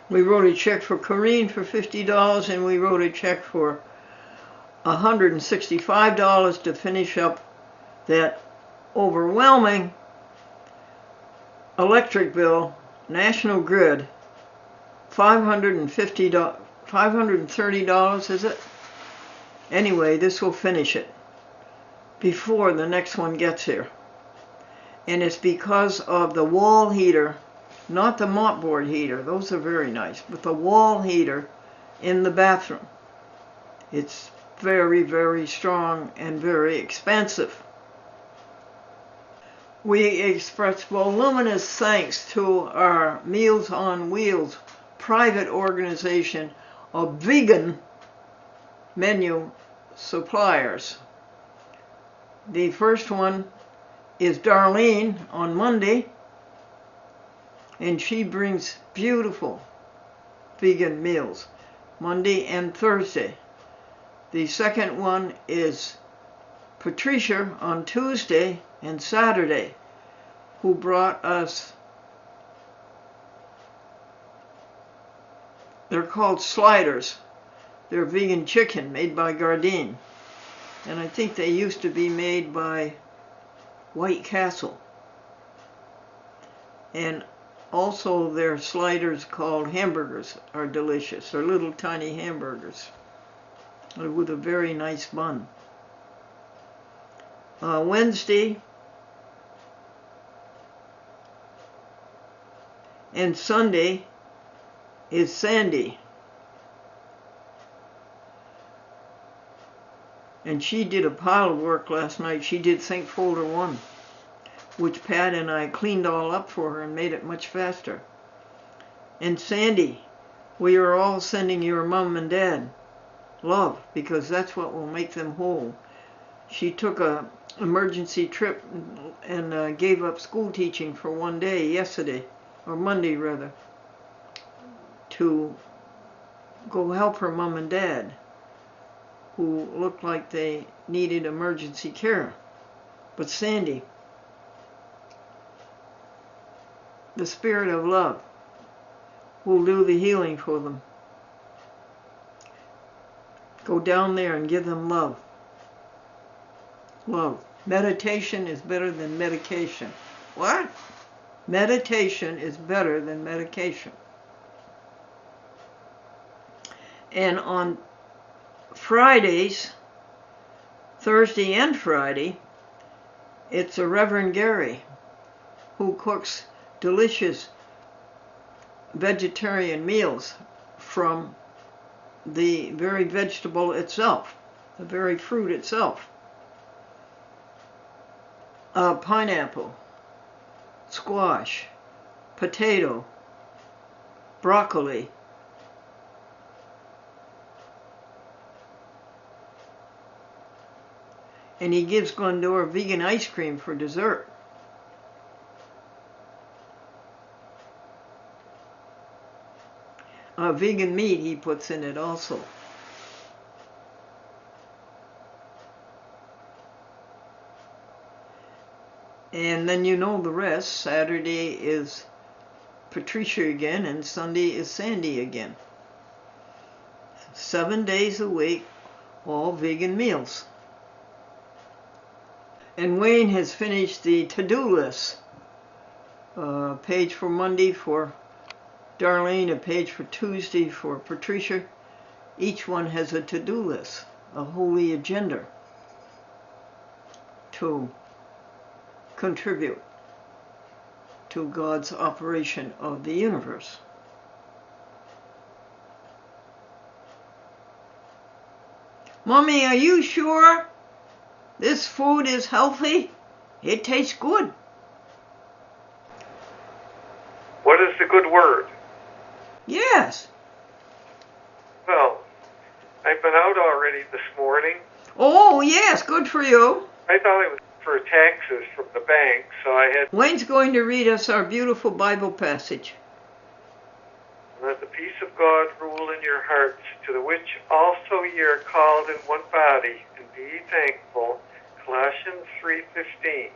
We wrote a check for Corrine for $50, and we wrote a check for $165 to finish up that overwhelming electric bill. National Grid, $530, is it? Anyway, this will finish it before the next one gets here. And it's because of the wall heater, not the mopboard heater, those are very nice, but the wall heater in the bathroom. It's very, very strong and very expensive. We express voluminous thanks to our Meals on Wheels private organization of vegan menu suppliers. The first one is Darlene on Monday, and she brings beautiful vegan meals Monday and Thursday. The second one is Patricia on Tuesday and Saturday, who brought us, they're called sliders. They're vegan chicken made by Gardein. And I think they used to be made by White Castle. And also their sliders called hamburgers are delicious. They're little tiny hamburgers with a very nice bun. Wednesday and Sunday is Sandy. And she did a pile of work last night. She did Think Folder 1, which Pat and I cleaned all up for her and made it much faster. And Sandy, we are all sending your mom and dad love, because that's what will make them whole. She took a emergency trip and gave up school teaching for one day yesterday, or Monday rather, to go help her mom and dad, who looked like they needed emergency care. But Sandy, the spirit of love, will do the healing for them. Go down there and give them love. Love. Meditation is better than medication. What? Meditation is better than medication. And on Fridays, Thursday and Friday, it's a Reverend Gary who cooks delicious vegetarian meals from the very vegetable itself, the very fruit itself. Pineapple, squash, potato, broccoli, and he gives Glendora vegan ice cream for dessert. Vegan meat he puts in it also. And then you know the rest. Saturday is Patricia again, and Sunday is Sandy again. 7 days a week, all vegan meals. And Wayne has finished the to-do list. A page for Monday for Darlene, a page for Tuesday for Patricia. Each one has a to-do list, a holy agenda to contribute to God's operation of the universe. Mommy, are you sure this food is healthy? It tastes good. What is the good word? Yes. Well, I've been out already this morning. Oh, yes, good for you. I thought it was for taxes from the bank, so I had... Wayne's going to read us our beautiful Bible passage. Let the peace of God rule in your hearts, to the which also ye are called in one body, and be ye thankful. Colossians 3:15.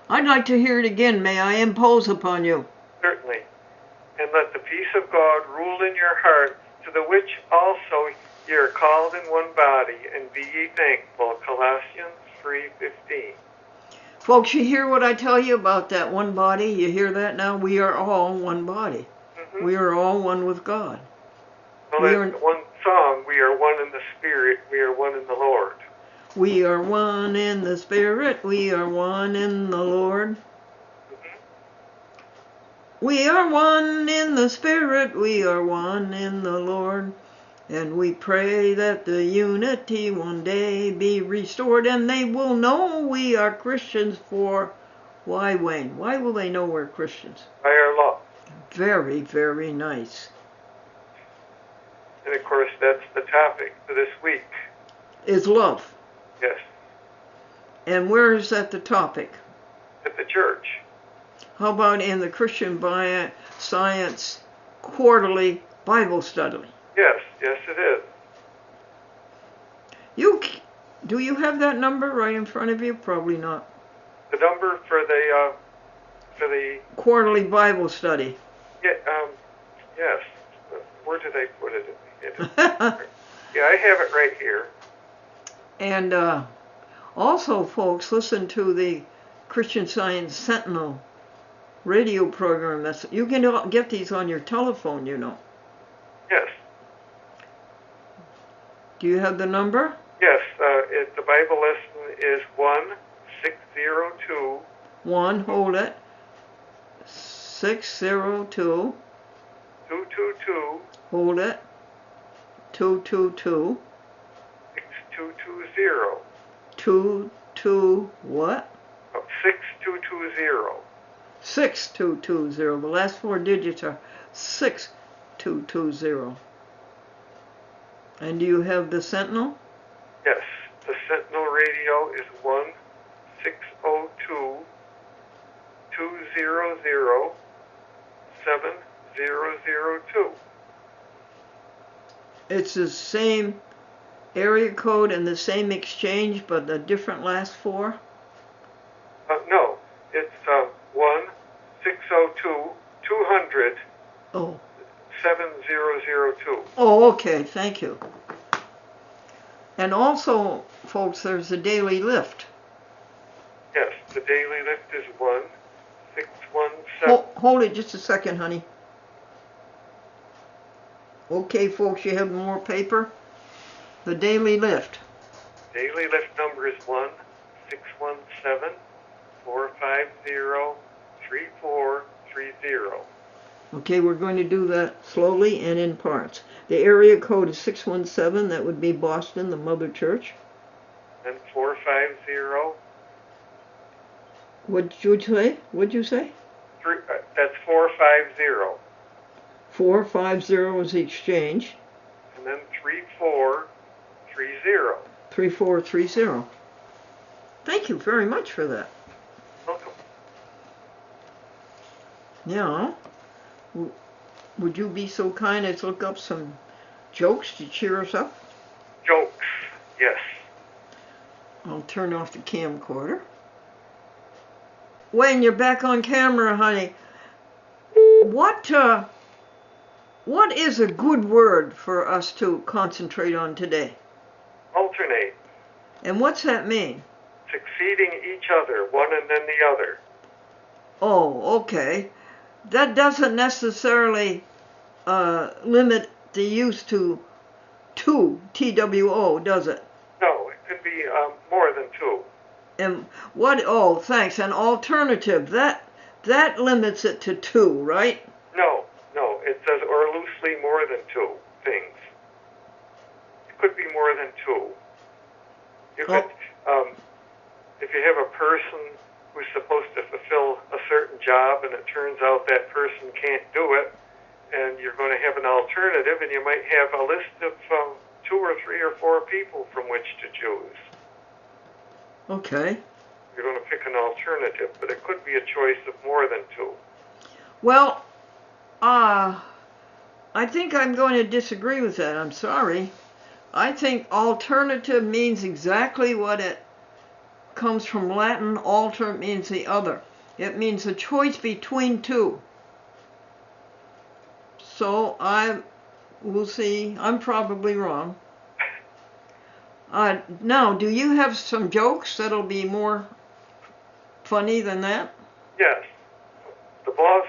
I'd like to hear it again. May I impose upon you? Certainly. And let the peace of God rule in your heart, to the which also ye are called in one body, and be ye thankful. Colossians 3:15. Folks, you hear what I tell you about that one body? You hear that now? We are all one body. Mm-hmm. We are all one with God. Well, that's one song, we are one in the Spirit, we are one in the Lord. We are one in the Spirit, we are one in the Lord. Mm-hmm. We are one in the Spirit, we are one in the Lord. And we pray that the unity one day be restored, and they will know we are Christians. For why, Wayne? Why will they know we're Christians? By our love. Very, very nice. And of course, that's the topic for this week. Is love. Yes. And where is that the topic? At the church. How about in the Christian Science Quarterly Bible Study? Yes, yes it is. Do you have that number right in front of you? Probably not. The number for the Quarterly Bible Study. Yeah, yes. Where did I put it? Yeah, I have it right here. And also, folks, listen to the Christian Science Sentinel radio program. You can get these on your telephone, you know. Yes. Do you have the number? Yes. The Bible lesson is 1602. Hold it. 602. 222. Hold it. 222. 6220. 22 what? 6220. 6220. The last four digits are 6220. And do you have the Sentinel? Yes. The Sentinel radio is 1602 200 7002. It's the same area code and the same exchange, but a different last four? No, it's 1602 200 7002. Oh, okay, thank you. And also, folks, there's a daily lift. Yes, the daily lift is 1617. Hold it just a second, honey. Okay, folks, you have more paper? The daily lift. Daily lift number is 1617 450 3430. Okay, we're going to do that slowly and in parts. The area code is 617. That would be Boston, the Mother Church. And 450. What'd you say? That's 450. 450 is the exchange. And then 3430. 3430. Thank you very much for that. Welcome. Yeah. Would you be so kind as look up some jokes to cheer us up? Jokes, yes. I'll turn off the camcorder. Wayne, you're back on camera, honey. What is a good word for us to concentrate on today? Alternate. And what's that mean? Succeeding each other, one and then the other. Oh, okay. That doesn't necessarily limit the use to two, T-W-O, does it? No, it could be more than two. And what? Oh, thanks. An alternative. That limits it to two, right? No. It says or loosely more than two things. It could be more than two. You could, if you have a person who's supposed to fulfill a certain job and it turns out that person can't do it, and you're going to have an alternative, and you might have a list of 2 or 3 or 4 people from which to choose. Okay. You're going to pick an alternative, but it could be a choice of more than 2. Well, I think I'm going to disagree with that. I'm sorry. I think alternative means exactly what it comes from Latin. Alter means the other. It means a choice between two. So we'll see. I'm probably wrong. Now, do you have some jokes that'll be more funny than that? Yes. The boss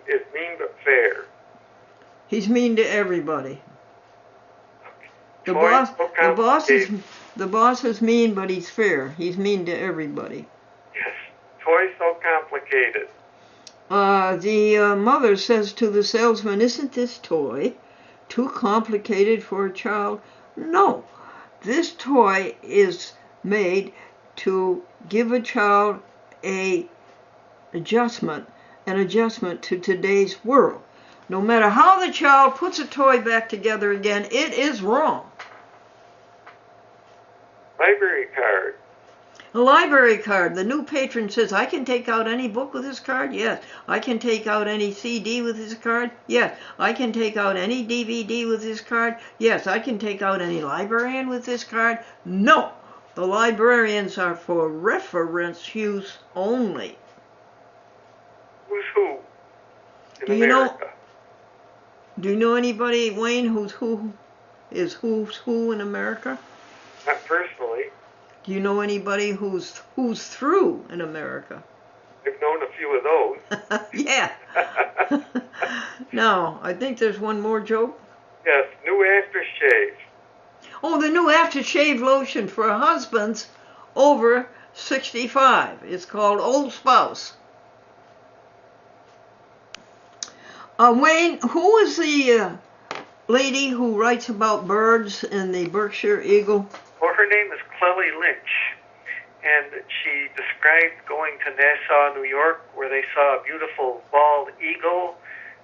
is mean but fair. He's mean to everybody. The Toys boss is mean, but he's fair. He's mean to everybody. Yes. Toys so complicated. The mother says to the salesman, "Isn't this toy too complicated for a child?" No. This toy is made to give a child an adjustment to today's world. No matter how the child puts a toy back together again, it is wrong. Library card. A library card. The new patron says, "I can take out any book with this card." Yes. "I can take out any CD with this card." Yes. "I can take out any DVD with this card." Yes. "I can take out any librarian with this card." No. The librarians are for reference use only. Who's who in Do America? Do you know anybody, Wayne, who's who in America? Not personally. Do you know anybody who's through in America? I've known a few of those. Yeah. Now, I think there's one more joke. Yes, new aftershave. Oh, the new aftershave lotion for husbands over 65. It's called Old Spouse. Wayne, who is the lady who writes about birds in the Berkshire Eagle? Well, her name is Clellie Lynch, and she described going to Nassau, New York, where they saw a beautiful bald eagle,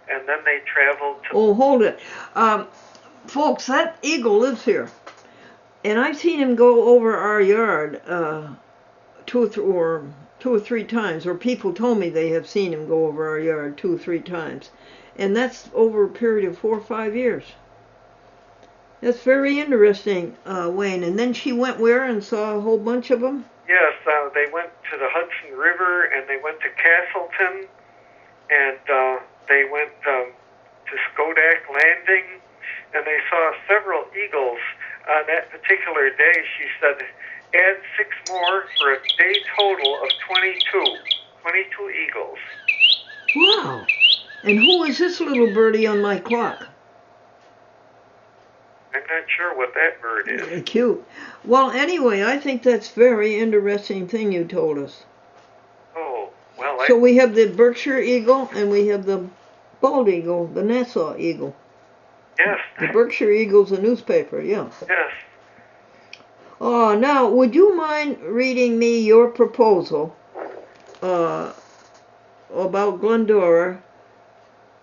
and then they traveled to... Oh, hold it. Folks, that eagle lives here. And I've seen him go over our yard two or three times, or people told me they have seen him go over our yard 2 or 3 times. And that's over a period of 4 or 5 years. That's very interesting, Wayne. And then she went where and saw a whole bunch of them? Yes, they went to the Hudson River, and they went to Castleton, and they went to Skodak Landing, and they saw several eagles. On that particular day, she said, add 6 more for a day total of 22 eagles. Wow. And who is this little birdie on my clock? I'm not sure what that bird is. Cute. Well, anyway, I think that's very interesting thing you told us. Oh, well, So we have the Berkshire Eagle, and we have the bald eagle, the Nassau Eagle. Yes. The Berkshire Eagle's a newspaper, yeah. Yes. Now, would you mind reading me your proposal about Glendora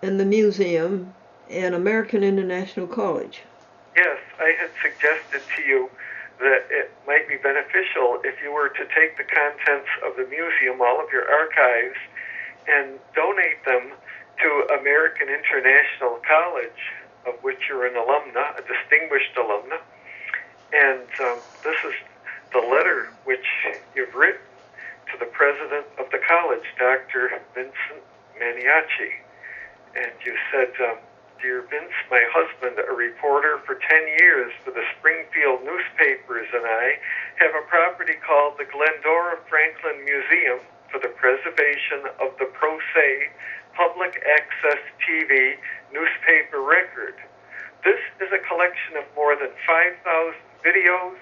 and the museum and American International College? Yes, I had suggested to you that it might be beneficial if you were to take the contents of the museum, all of your archives, and donate them to American International College, of which you're an alumna, a distinguished alumna. And this is the letter which you've written to the president of the college, Dr. Vincent Maniaci. And you said, Dear Vince, my husband, a reporter for 10 years for the Springfield newspapers, and I have a property called the Glendora Franklin Museum for the preservation of the pro se public access TV newspaper record. This is a collection of more than 5,000 videos,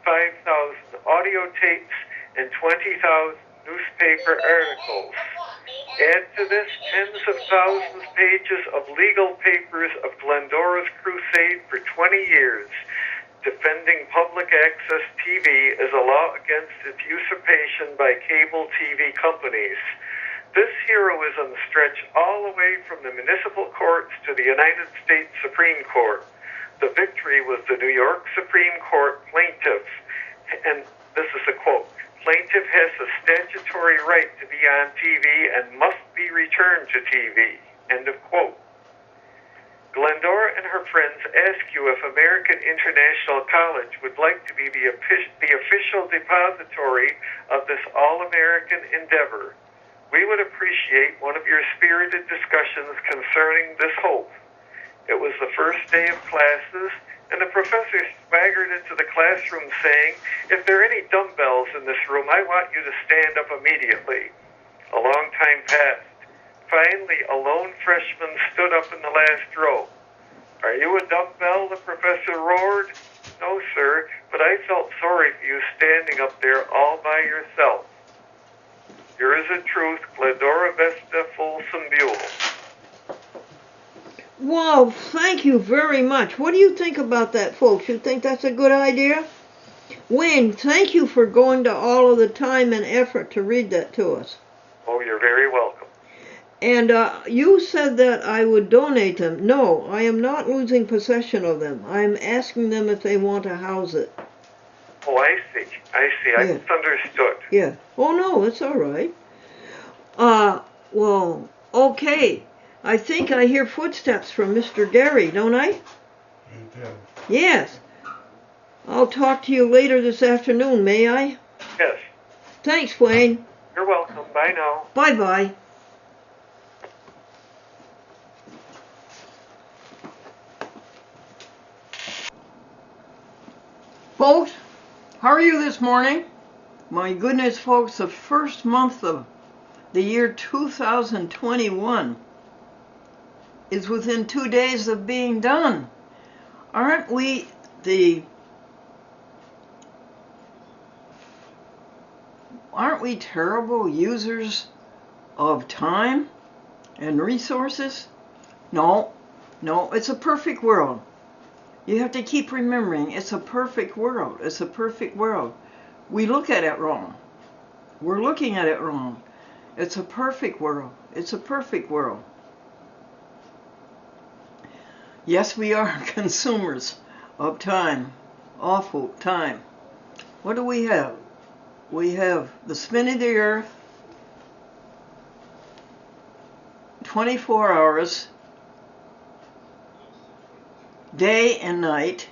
5,000 audio tapes, and 20,000 newspaper articles. Add to this tens of thousands of pages of legal papers of Glendora's crusade for 20 years, defending public access TV as a law against its usurpation by cable TV companies. This heroism stretched all the way from the municipal courts to the United States Supreme Court. The victory was the New York Supreme Court plaintiff, and this is a quote, plaintiff has a statutory right to be on TV and must be returned to TV, end of quote. Glendora and her friends ask you if American International College would like to be the official depository of this all-American endeavor. We would appreciate one of your spirited discussions concerning this hope. It was the first day of classes, and the professor swaggered into the classroom saying, "If there are any dumbbells in this room, I want you to stand up immediately." A long time passed. Finally, a lone freshman stood up in the last row. "Are you a dumbbell?" the professor roared. "No, sir, but I felt sorry for you standing up there all by yourself." Here is the truth, Glendora Vesta Folsom Buell. Wow, thank you very much. What do you think about that, folks? You think that's a good idea? Wayne, thank you for going to all of the time and effort to read that to us. Oh, you're very welcome. And you said that I would donate them. No, I am not losing possession of them. I'm asking them if they want to house it. Oh, I see. I misunderstood. Yeah. Oh, no, it's all right. Well, okay. I think I hear footsteps from Mr. Gary, don't I? You do. Yes. I'll talk to you later this afternoon, may I? Yes. Thanks, Wayne. You're welcome. Bye now. Bye-bye. Folks, how are you this morning? My goodness, folks, the first month of the year 2021 is within 2 days of being done. Aren't we terrible users of time and resources? No, it's a perfect world. You have to keep remembering, it's a perfect world. It's a perfect world. We look at it wrong. We're looking at it wrong. It's a perfect world. It's a perfect world. Yes, we are consumers of time. Awful time. What do we have? We have the spin of the earth, 24 hours, day and night.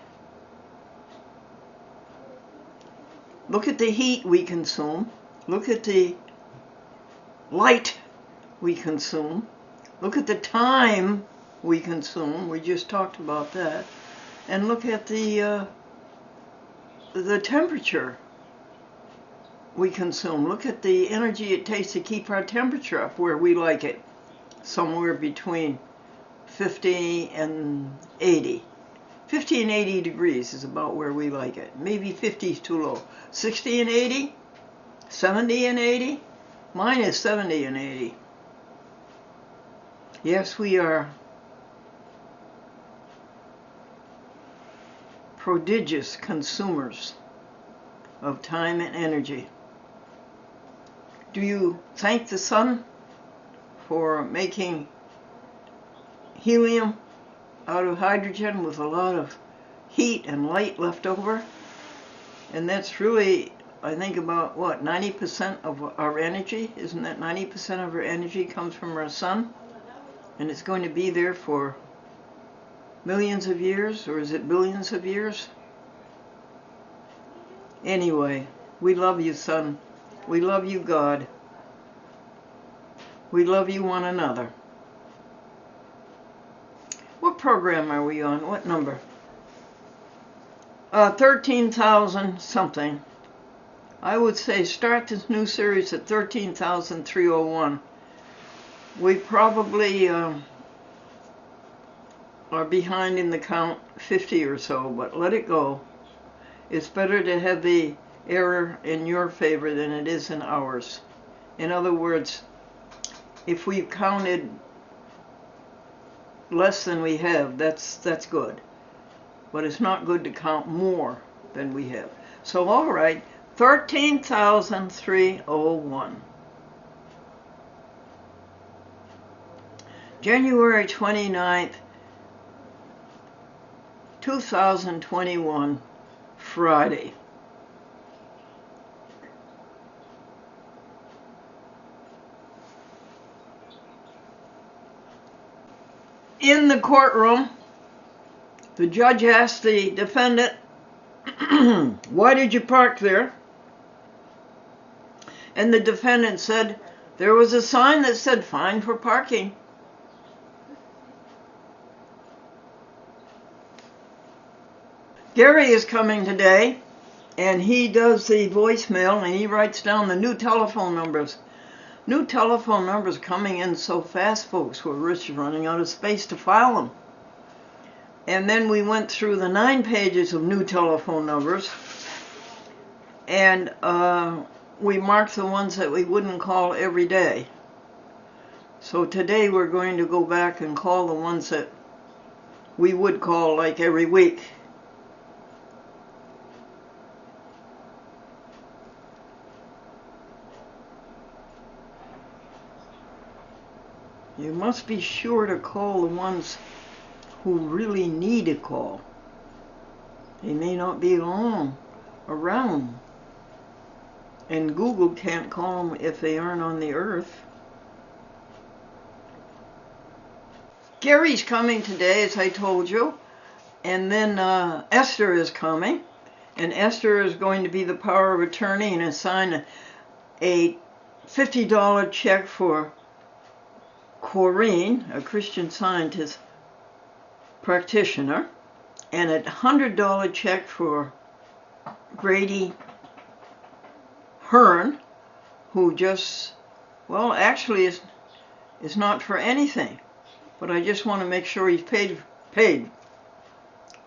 Look at the heat we consume. Look at the light we consume. Look at the time we consume. We just talked about that. And look at the temperature we consume. Look at the energy it takes to keep our temperature up where we like it. Somewhere between 50 and 80. 50 and 80 degrees is about where we like it. Maybe 50 is too low. 60 and 80? 70 and 80? Mine is 70 and 80. Yes, we are prodigious consumers of time and energy. Do you thank the sun for making helium out of hydrogen with a lot of heat and light left over? And that's really, I think, about what, 90% of our energy? Isn't that 90% of our energy comes from our sun? And it's going to be there for millions of years, or is it billions of years? Anyway, we love you, sun. We love you, God. We love you, one another. What program are we on? What number? 13,000 something. I would say start this new series at 13,301. We probably are behind in the count 50 or so, but let it go. It's better to have the error in your favor than it is in ours. In other words, if we've counted less than we have, that's good. But it's not good to count more than we have. So all right, 13,301. January 29th, 2021, Friday. In the courtroom, the judge asked the defendant, "Why did you park there?" And the defendant said, "There was a sign that said fine for parking." Gary is coming today, and he does the voicemail, and he writes down the new telephone numbers. New telephone numbers coming in so fast, folks. We're running out of space to file them. And then we went through the 9 pages of new telephone numbers, and we marked the ones that we wouldn't call every day. So today we're going to go back and call the ones that we would call like every week. You must be sure to call the ones who really need a call. They may not be around. And Google can't call them if they aren't on the earth. Gary's coming today, as I told you. And then Esther is coming. And Esther is going to be the power of attorney and assign a $50 check for Corrine, a Christian Scientist practitioner, and a $100 check for Grady Hearn, who just, well, actually is not for anything, but I just want to make sure he's paid.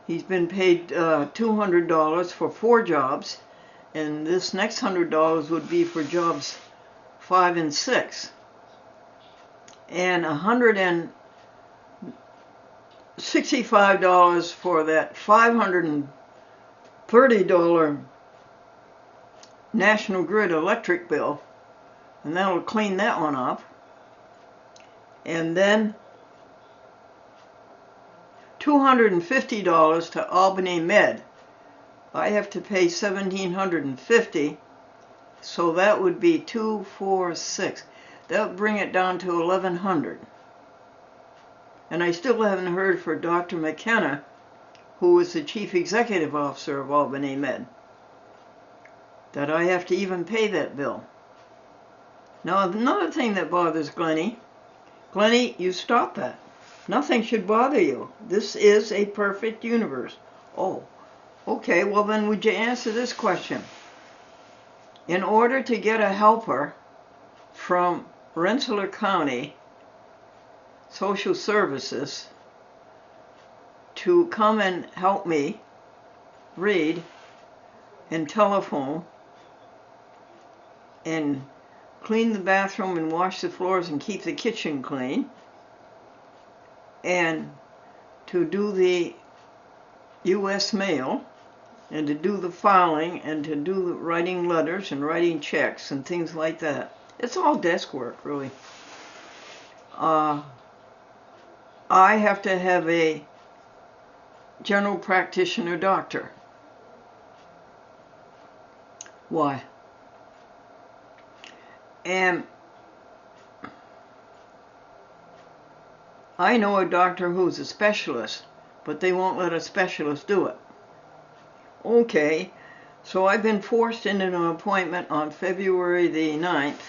He's been paid $200 for 4 jobs, and this next $100 would be for jobs 5 and 6, and $165 for that $530 National Grid electric bill, and that'll clean that one up. And then $250 to Albany Med. I have to pay $1,750, so that would be 2, 4, 6. That would bring it down to $1,100. And I still haven't heard for Dr. McKenna, who is the Chief Executive Officer of Albany Med, that I have to even pay that bill. Now, another thing that bothers Glennie, you stop that. Nothing should bother you. This is a perfect universe. Oh, okay, well then would you answer this question? In order to get a helper from Rensselaer County Social Services to come and help me read and telephone and clean the bathroom and wash the floors and keep the kitchen clean, and to do the U.S. mail, and to do the filing, and to do the writing letters and writing checks and things like that. It's all desk work, really. I have to have a general practitioner doctor. Why? And I know a doctor who's a specialist, but they won't let a specialist do it. Okay, so I've been forced into an appointment on February the 9th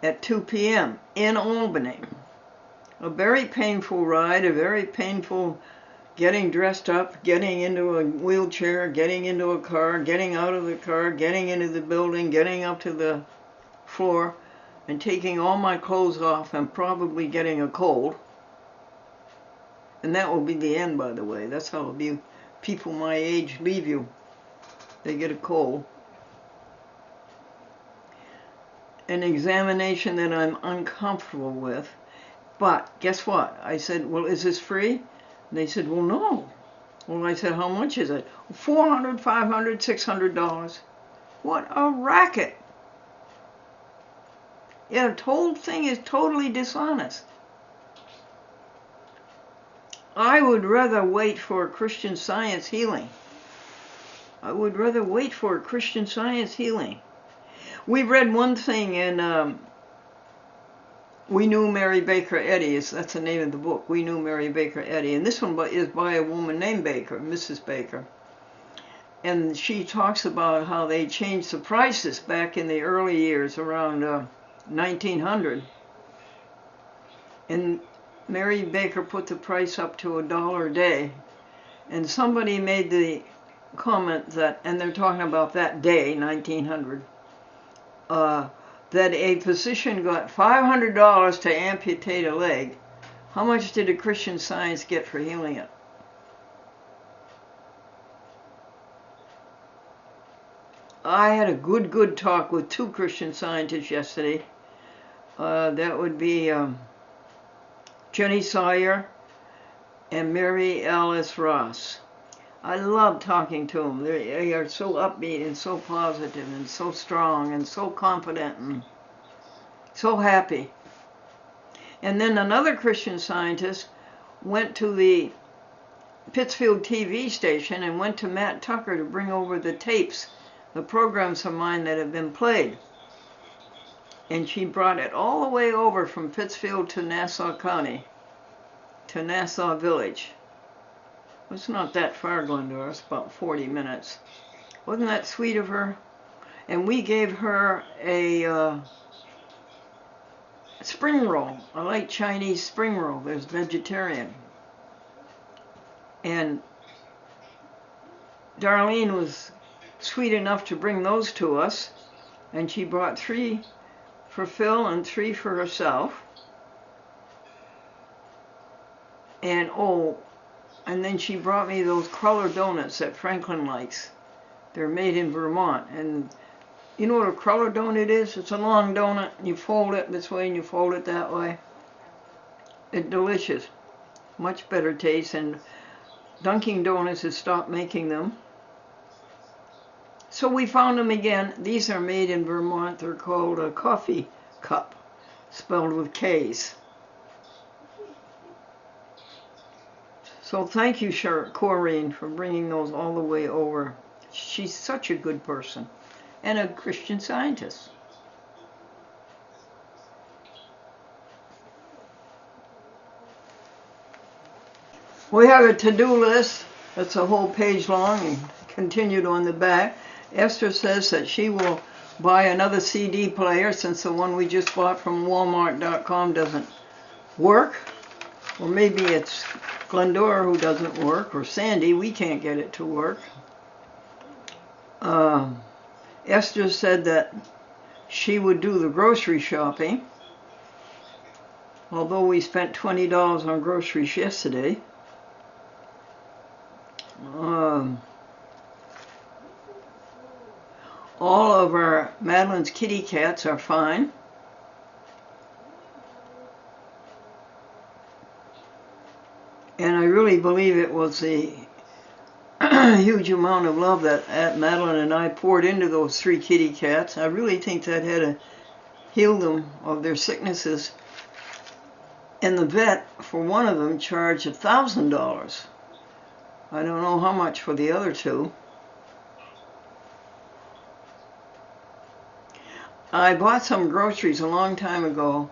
at 2 p.m. in Albany. A very painful ride, a very painful getting dressed up, getting into a wheelchair, getting into a car, getting out of the car, getting into the building, getting up to the floor, and taking all my clothes off and probably getting a cold. And that will be the end, by the way. That's how people my age leave you. They get a cold. An examination that I'm uncomfortable with. But guess what? I said, well, is this free? And they said, well, no. Well, I said, how much is it? $400, $500, $600. What a racket. Yeah, the whole thing is totally dishonest. I would rather wait for Christian Science healing. I would rather wait for Christian Science healing. We read one thing in We Knew Mary Baker Eddy. That's the name of the book, We Knew Mary Baker Eddy. And this one is by a woman named Baker, Mrs. Baker. And she talks about how they changed the prices back in the early years, around 1900. And Mary Baker put the price up to $1 a day, and somebody made the comment that, and they're talking about that day, 1900, that a physician got $500 to amputate a leg. How much did a Christian Science get for healing it? I had a good talk with 2 Christian Scientists yesterday. That would be Jenny Sawyer and Mary Alice Ross. I love talking to them. They are so upbeat and so positive and so strong and so confident and so happy. And then another Christian Scientist went to the Pittsfield TV station and went to Matt Tucker to bring over the tapes, the programs of mine that have been played. And she brought it all the way over from Pittsfield to Nassau County, to Nassau Village. It's not that far, Glendora. It's about 40 minutes. Wasn't that sweet of her? And we gave her a spring roll, a light Chinese spring roll. There's vegetarian. And Darlene was sweet enough to bring those to us. And she brought 3 for Phil and 3 for herself. And and then she brought me those cruller donuts that Franklin likes. They're made in Vermont. And you know what a cruller donut is? It's a long donut. You fold it this way and you fold it that way. It's delicious. Much better taste. And Dunkin' Donuts has stopped making them. So we found them again. These are made in Vermont. They're called a coffee cup, spelled with K's. So thank you, Corrine, for bringing those all the way over. She's such a good person and a Christian Scientist. We have a to-do list that's a whole page long and continued on the back. Esther says that she will buy another CD player since the one we just bought from Walmart.com doesn't work. Or maybe it's Glendora who doesn't work, or Sandy, we can't get it to work. Esther said that she would do the grocery shopping, although we spent $20 on groceries yesterday. All of our Madeline's kitty cats are fine. And I really believe it was the huge amount of love that Madeline and I poured into those 3 kitty cats. I really think that had healed them of their sicknesses. And the vet, for one of them, charged $1,000. I don't know how much for the other 2. I bought some groceries a long time ago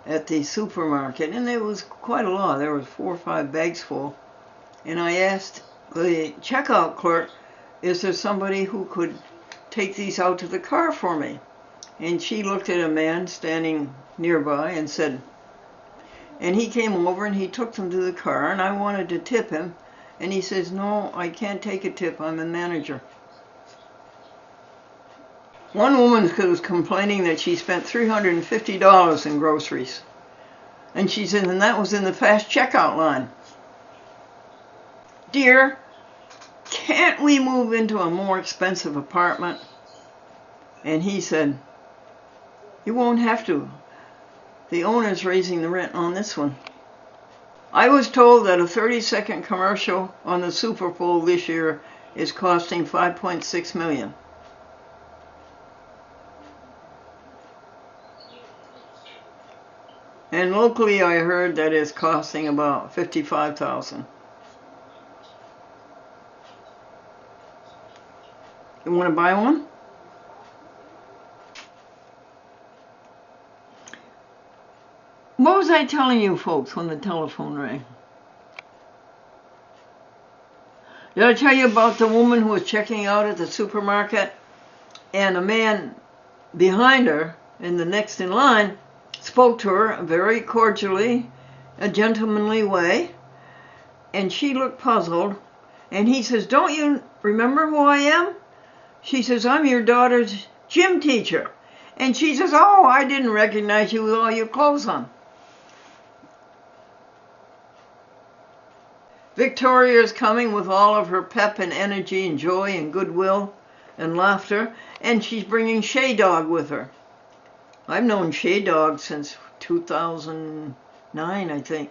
at the supermarket, and there was quite a lot. There was 4 or 5 bags full. And I asked the checkout clerk, is there somebody who could take these out to the car for me? And she looked at a man standing nearby and said, and he came over and he took them to the car, and I wanted to tip him. And he says, no, I can't take a tip. I'm a manager. One woman was complaining that she spent $350 in groceries. And she said, and that was in the fast checkout line. Dear, can't we move into a more expensive apartment? And he said, you won't have to. The owner's raising the rent on this one. I was told that a 30-second commercial on the Super Bowl this year is costing $5.6 million. And locally I heard that it's costing about $55,000. You want to buy one? What was I telling you folks when the telephone rang? Did I tell you about the woman who was checking out at the supermarket and a man behind her in the next in line spoke to her very cordially, a gentlemanly way, and she looked puzzled. And he says, "Don't you remember who I am?" She says, "I'm your daughter's gym teacher." And she says, "Oh, I didn't recognize you with all your clothes on." Victoria is coming with all of her pep and energy and joy and goodwill and laughter, and she's bringing Shay Dog with her. I've known Shay Dog since 2009, I think.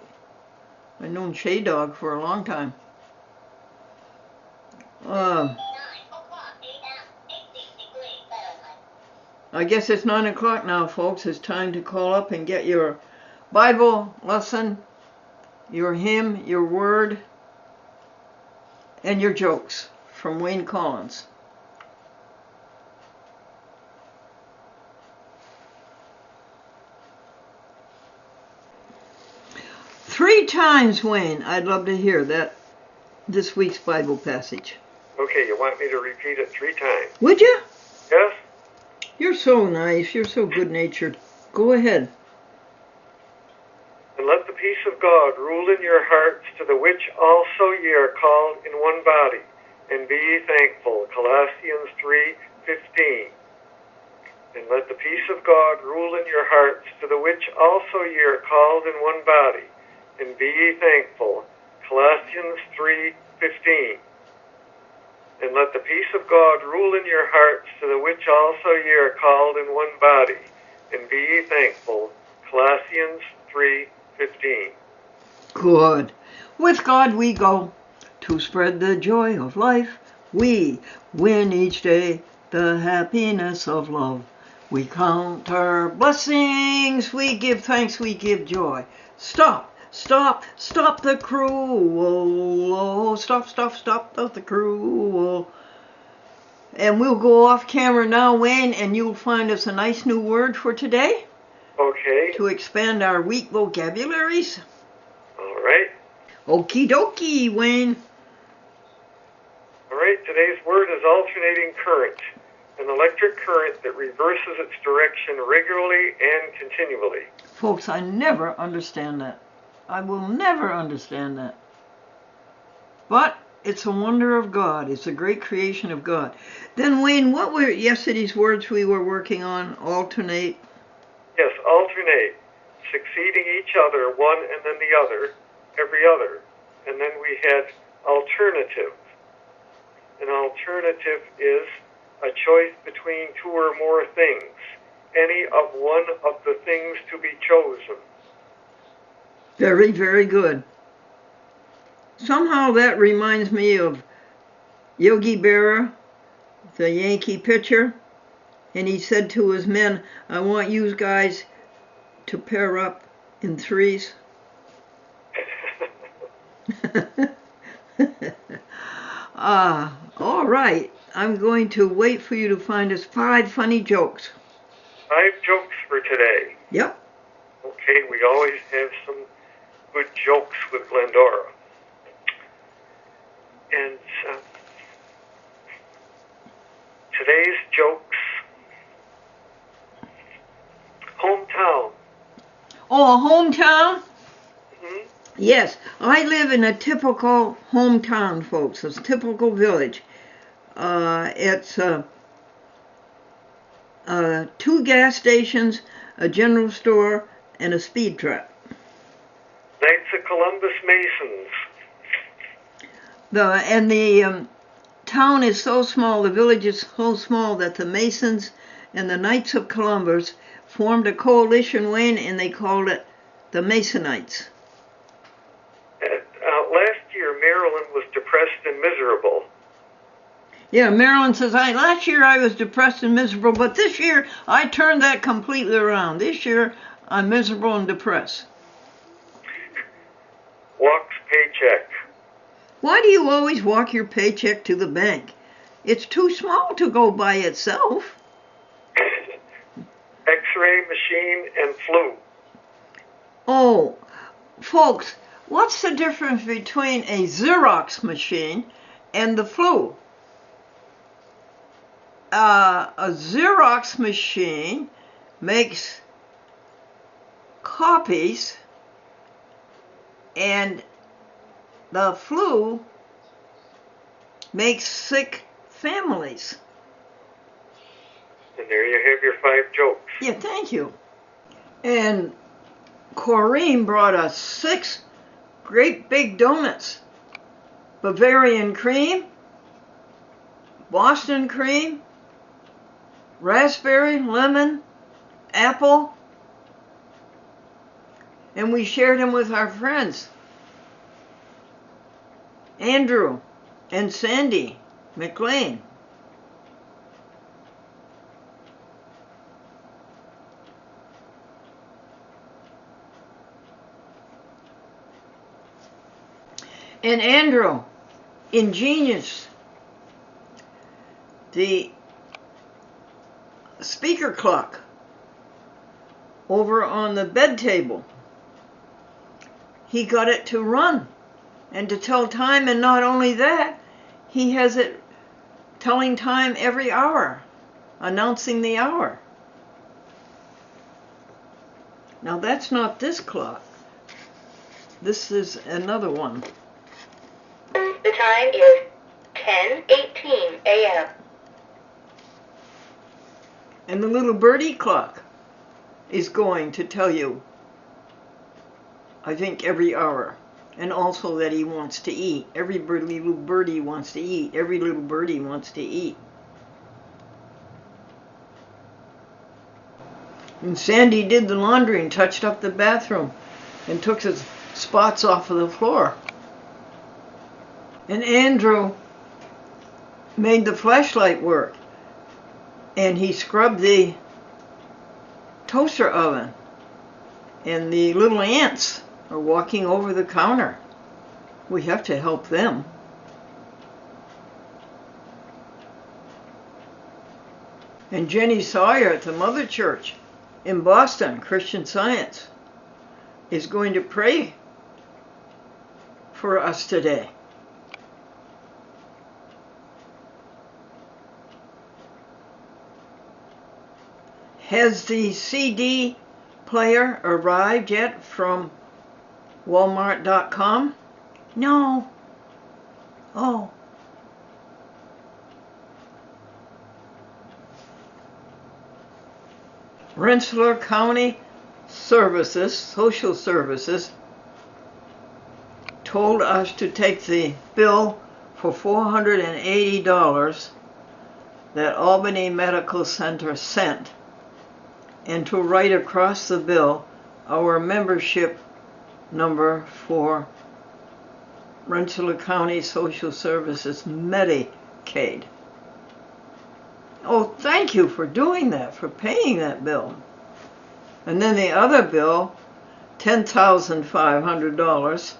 I've known Shay Dog for a long time. I guess it's 9 o'clock now, folks. It's time to call up and get your Bible lesson, your hymn, your word, and your jokes from Wayne Collins. Three times, Wayne. I'd love to hear that, this week's Bible passage. Okay, you want me to repeat it 3 times? Would you? Yes? You're so nice. You're so good-natured. Go ahead. "And let the peace of God rule in your hearts, to the which also ye are called in one body, and be ye thankful." Colossians 3:15. "And let the peace of God rule in your hearts, to the which also ye are called in one body, and be ye thankful." Colossians 3:15. "And let the peace of God rule in your hearts, to the which also ye are called in one body, and be ye thankful." Colossians 3:15. Good. With God we go to spread the joy of life. We win each day the happiness of love. We count our blessings, we give thanks, we give joy. Stop, stop, stop the cruel. Oh, stop, stop, stop the cruel. And we'll go off camera now, Wayne, and you'll find us a nice new word for today. Okay. To expand our weak vocabularies. All right. Okie dokie, Wayne. All right, today's word is alternating current, an electric current that reverses its direction regularly and continually. Folks, I never understand that. I will never understand that. But it's a wonder of God. It's a great creation of God. Then, Wayne, what were yesterday's words we were working on? Alternate? Yes, alternate, succeeding each other, one and then the other, every other. And then we had alternative. An alternative is a choice between 2 or more things, any of one of the things to be chosen. Very, very good. Somehow that reminds me of Yogi Berra, the Yankee pitcher, and he said to his men, "I want you guys to pair up in 3s." All right. I'm going to wait for you to find us 5 funny jokes. 5 jokes for today. Yep. Okay, we always have some good jokes with Glendora. And today's jokes, hometown. Oh, a hometown? Mm-hmm. Yes, I live in a typical hometown, folks. It's a typical village. It's 2 gas stations, a general store, and a speed trap. Knights of Columbus Masons. The town is so small, the village is so small that the Masons and the Knights of Columbus formed a coalition, Wayne, and they called it the Masonites. Last year, Maryland was depressed and miserable. Yeah, Marilyn says, last year I was depressed and miserable, but this year I turned that completely around. This year I'm miserable and depressed. Walks paycheck. Why do you always walk your paycheck to the bank? It's too small to go by itself. X-ray machine and flu. Oh, folks, what's the difference between a Xerox machine and the flu? A Xerox machine makes copies And the flu makes sick families. And there you have your 5 jokes. Yeah, thank you. And Corrine brought us 6 great big donuts. Bavarian cream, Boston cream, raspberry, lemon, apple, and we shared them with our friends, Andrew and Sandy McLean. And Andrew, ingenious, the speaker clock over on the bed table, he got it to run and to tell time, and not only that, he has it telling time every hour, announcing the hour. Now that's not this clock. This is another one. The time is 10:18 a.m. And the little birdie clock is going to tell you, I think, every hour. And also that he wants to eat. Every little birdie wants to eat. Every little birdie wants to eat. And Sandy did the laundry and touched up the bathroom and took the spots off of the floor. And Andrew made the flashlight work. And he scrubbed the toaster oven. And the little ants are walking over the counter. We have to help them. And Jenny Sawyer at the Mother Church in Boston, Christian Science, is going to pray for us today. Has the CD player arrived yet from Walmart.com? No. Oh. Rensselaer County Services, Social Services, told us to take the bill for $480 that Albany Medical Center sent and to write across the bill our membership number for Rensselaer County Social Services Medicaid. Oh, thank you for doing that, for paying that bill. And then the other bill, $10,500,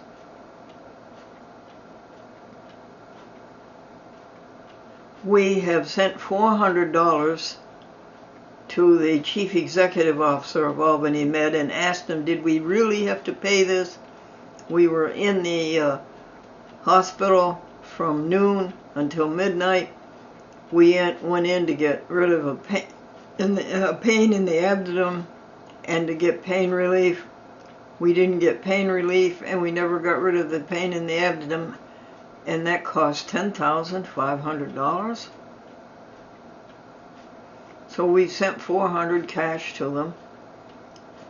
we have sent $400 to the Chief Executive Officer of Albany Med and asked him, did we really have to pay this? We were in the hospital from noon until midnight. We went in to get rid of a pain in the abdomen and to get pain relief. We didn't get pain relief, and we never got rid of the pain in the abdomen, and that cost $10,500. So we sent $400 cash to them,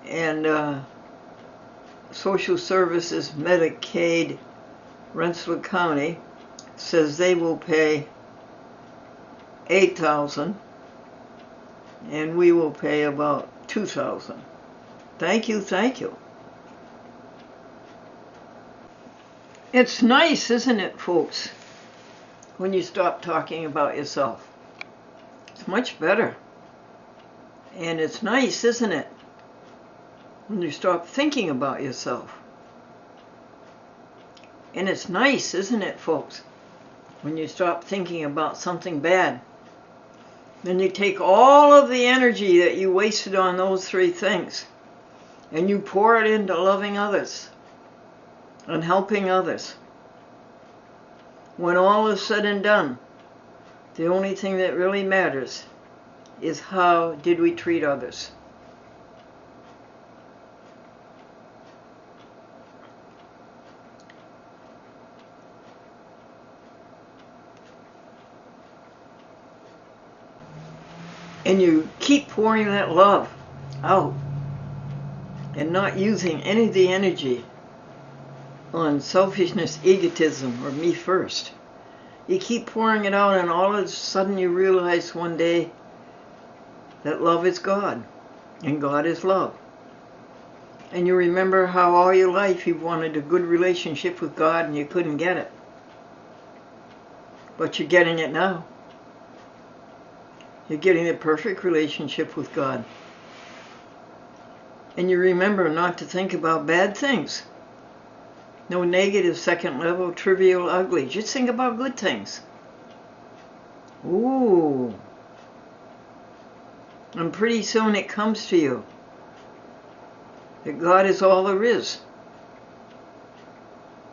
and Social Services Medicaid Rensselaer County says they will pay $8,000, and we will pay about $2,000. Thank you, thank you. It's nice, isn't it, folks, when you stop talking about yourself? It's much better. And it's nice, isn't it, when you stop thinking about yourself? And it's nice, isn't it, folks, when you stop thinking about something bad? Then you take all of the energy that you wasted on those 3 things and you pour it into loving others and helping others. When all is said and done, the only thing that really matters is how did we treat others. and you keep pouring that love out and not using any of the energy on selfishness, egotism, or me first. You keep pouring it out, and all of a sudden you realize one day that love is God, and God is love. And you remember how all your life you've wanted a good relationship with God and you couldn't get it. But you're getting it now. You're getting a perfect relationship with God. And you remember not to think about bad things. No negative, second level, trivial, ugly. Just think about good things. Ooh. And pretty soon it comes to you that God is all there is.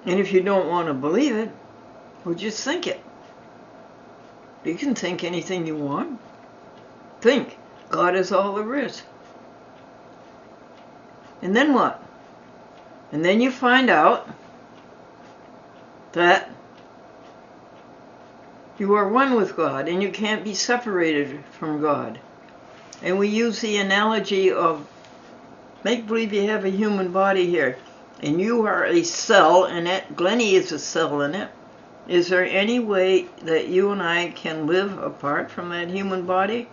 And if you don't want to believe it, well, just think it. You can think anything you want. Think, God is all there is. And then what? And then you find out that you are one with God and you can't be separated from God. And we use the analogy of make believe you have a human body here and you are a cell in it. Glennie is a cell in it. Is there any way that you and I can live apart from that human body?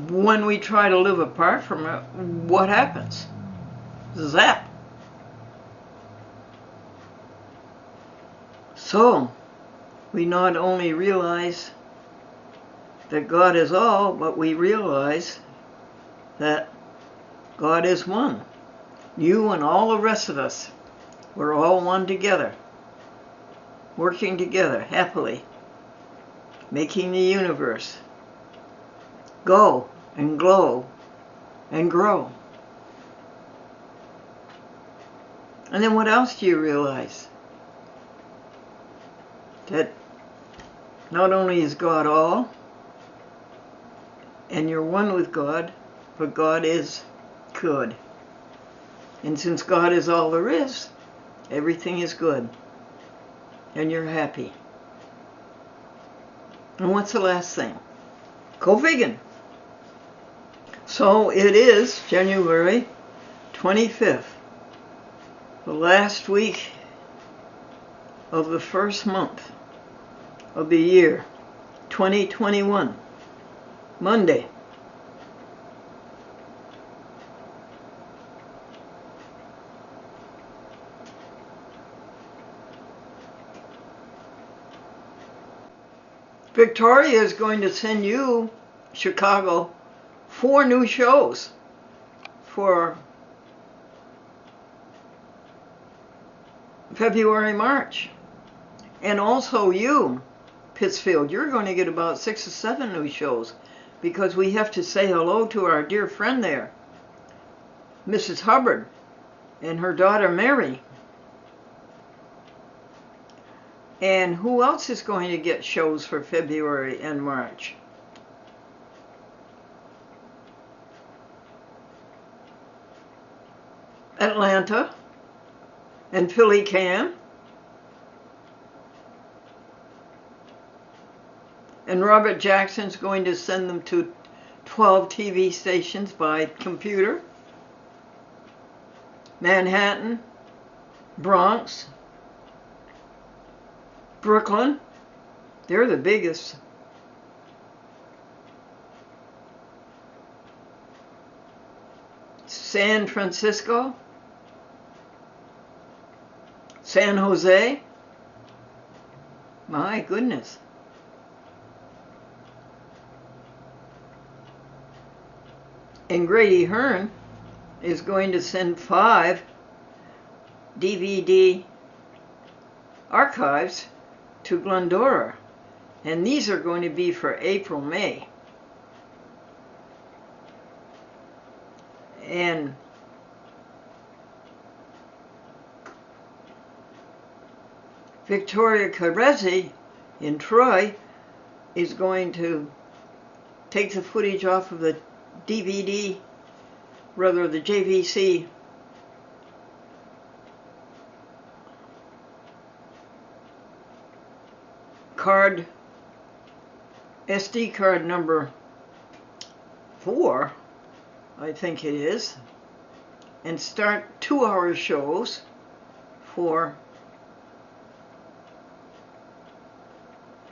When we try to live apart from it, what happens? Zap. So, we not only realize that God is all, but we realize that God is one. You and all the rest of us, we're all one together, working together happily, making the universe go and glow and grow. And then what else do you realize? That not only is God all, and you're one with God, but God is good. And since God is all there is, everything is good. And you're happy. And what's the last thing? Go vegan. So it is January 25th, the last week of the first month of the year 2021, Monday. Victoria is going to send you, Chicago, 4 new shows for February, March. And also you, Pittsfield, you're going to get about 6 or 7 new shows because we have to say hello to our dear friend there, Mrs. Hubbard, and her daughter Mary. And who else is going to get shows for February and March? Atlanta and Philly Cam. And Robert Jackson's going to send them to 12 TV stations by computer. Manhattan, Bronx, Brooklyn, they're the biggest. San Francisco, San Jose, my goodness. And Grady Hearn is going to send 5 DVD archives to Glendora. And these are going to be for April, May. And Victoria Carezzi in Troy is going to take the footage off of the DVD, rather the JVC card, SD card number 4, I think it is, and start 2-hour shows for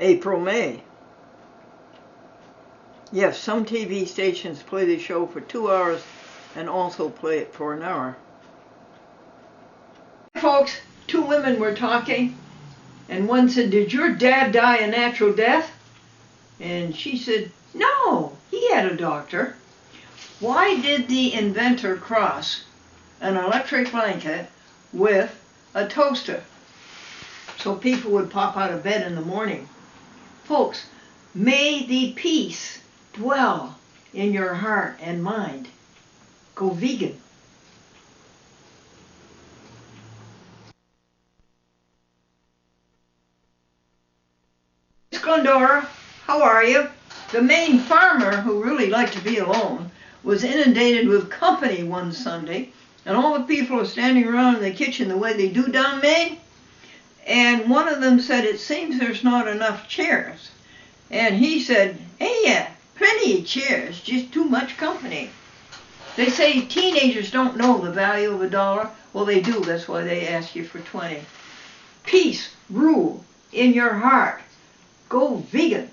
April, May. Yes, some TV stations play the show for 2 hours and also play it for an hour. Folks, 2 women were talking, and one said, "Did your dad die a natural death?" And she said, "No, he had a doctor." Why did the inventor cross an electric blanket with a toaster? So people would pop out of bed in the morning. Folks, may the peace dwell in your heart and mind. Go vegan. Glendora, how are you? The Maine farmer, who really liked to be alone, was inundated with company one Sunday, and all the people are standing around in the kitchen the way they do down Maine. And one of them said, "It seems there's not enough chairs." And he said, "Hey, plenty of chairs, just too much company." They say teenagers don't know the value of $1. Well, they do. That's why they ask you for 20. Peace, rule in your heart. Go vegan.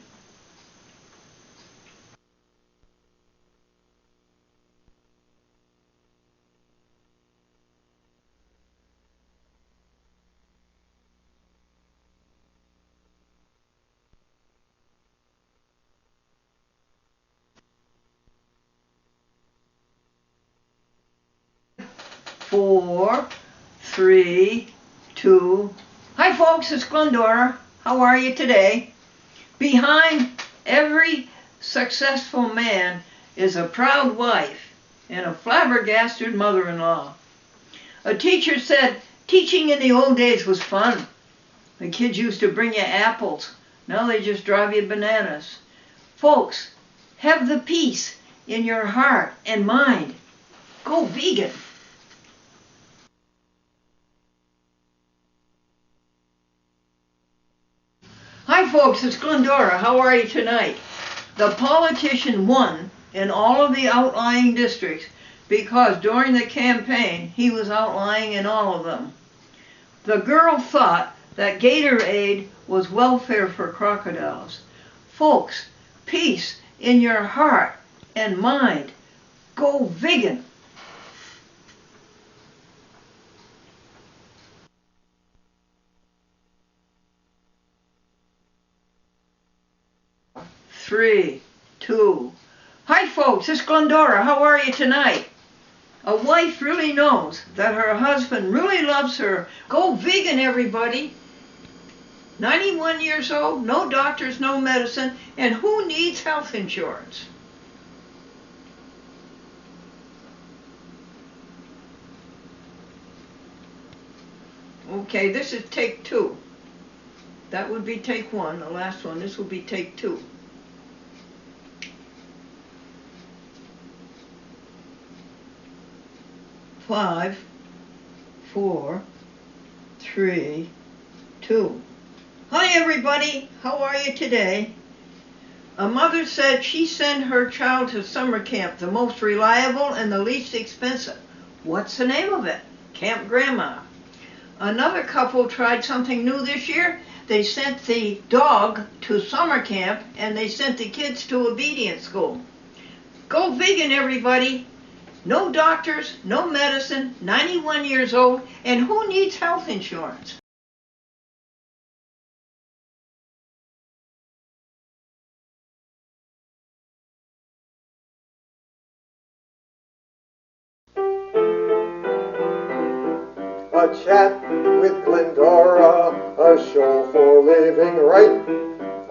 Four, 3, 2. Hi folks, it's Glendora. How are you today? Behind every successful man is a proud wife and a flabbergasted mother-in-law. A teacher said teaching in the old days was fun. The kids used to bring you apples. Now they just drive you bananas. Folks, have the peace in your heart and mind. Go vegan. Hi folks, it's Glendora. How are you tonight? The politician won in all of the outlying districts because during the campaign he was outlying in all of them. The girl thought that Gatorade was welfare for crocodiles. Folks, peace in your heart and mind. Go vegan. Three, 2. Hi folks, it's Glendora. How are you tonight? A wife really knows that her husband really loves her. Go vegan, everybody. 91 years old, no doctors, no medicine, and who needs health insurance? Okay, this is take 2. That would be take 1, the last one. This will be take 2. Five, 4, 3, 2. Hi everybody, how are you today? A mother said she sent her child to summer camp, the most reliable and the least expensive. What's the name of it? Camp Grandma. Another couple tried something new this year. They sent the dog to summer camp and they sent the kids to obedience school. Go vegan, everybody. No doctors, no medicine, 91 years old, and who needs health insurance? A chat with Glendora, a show for living right.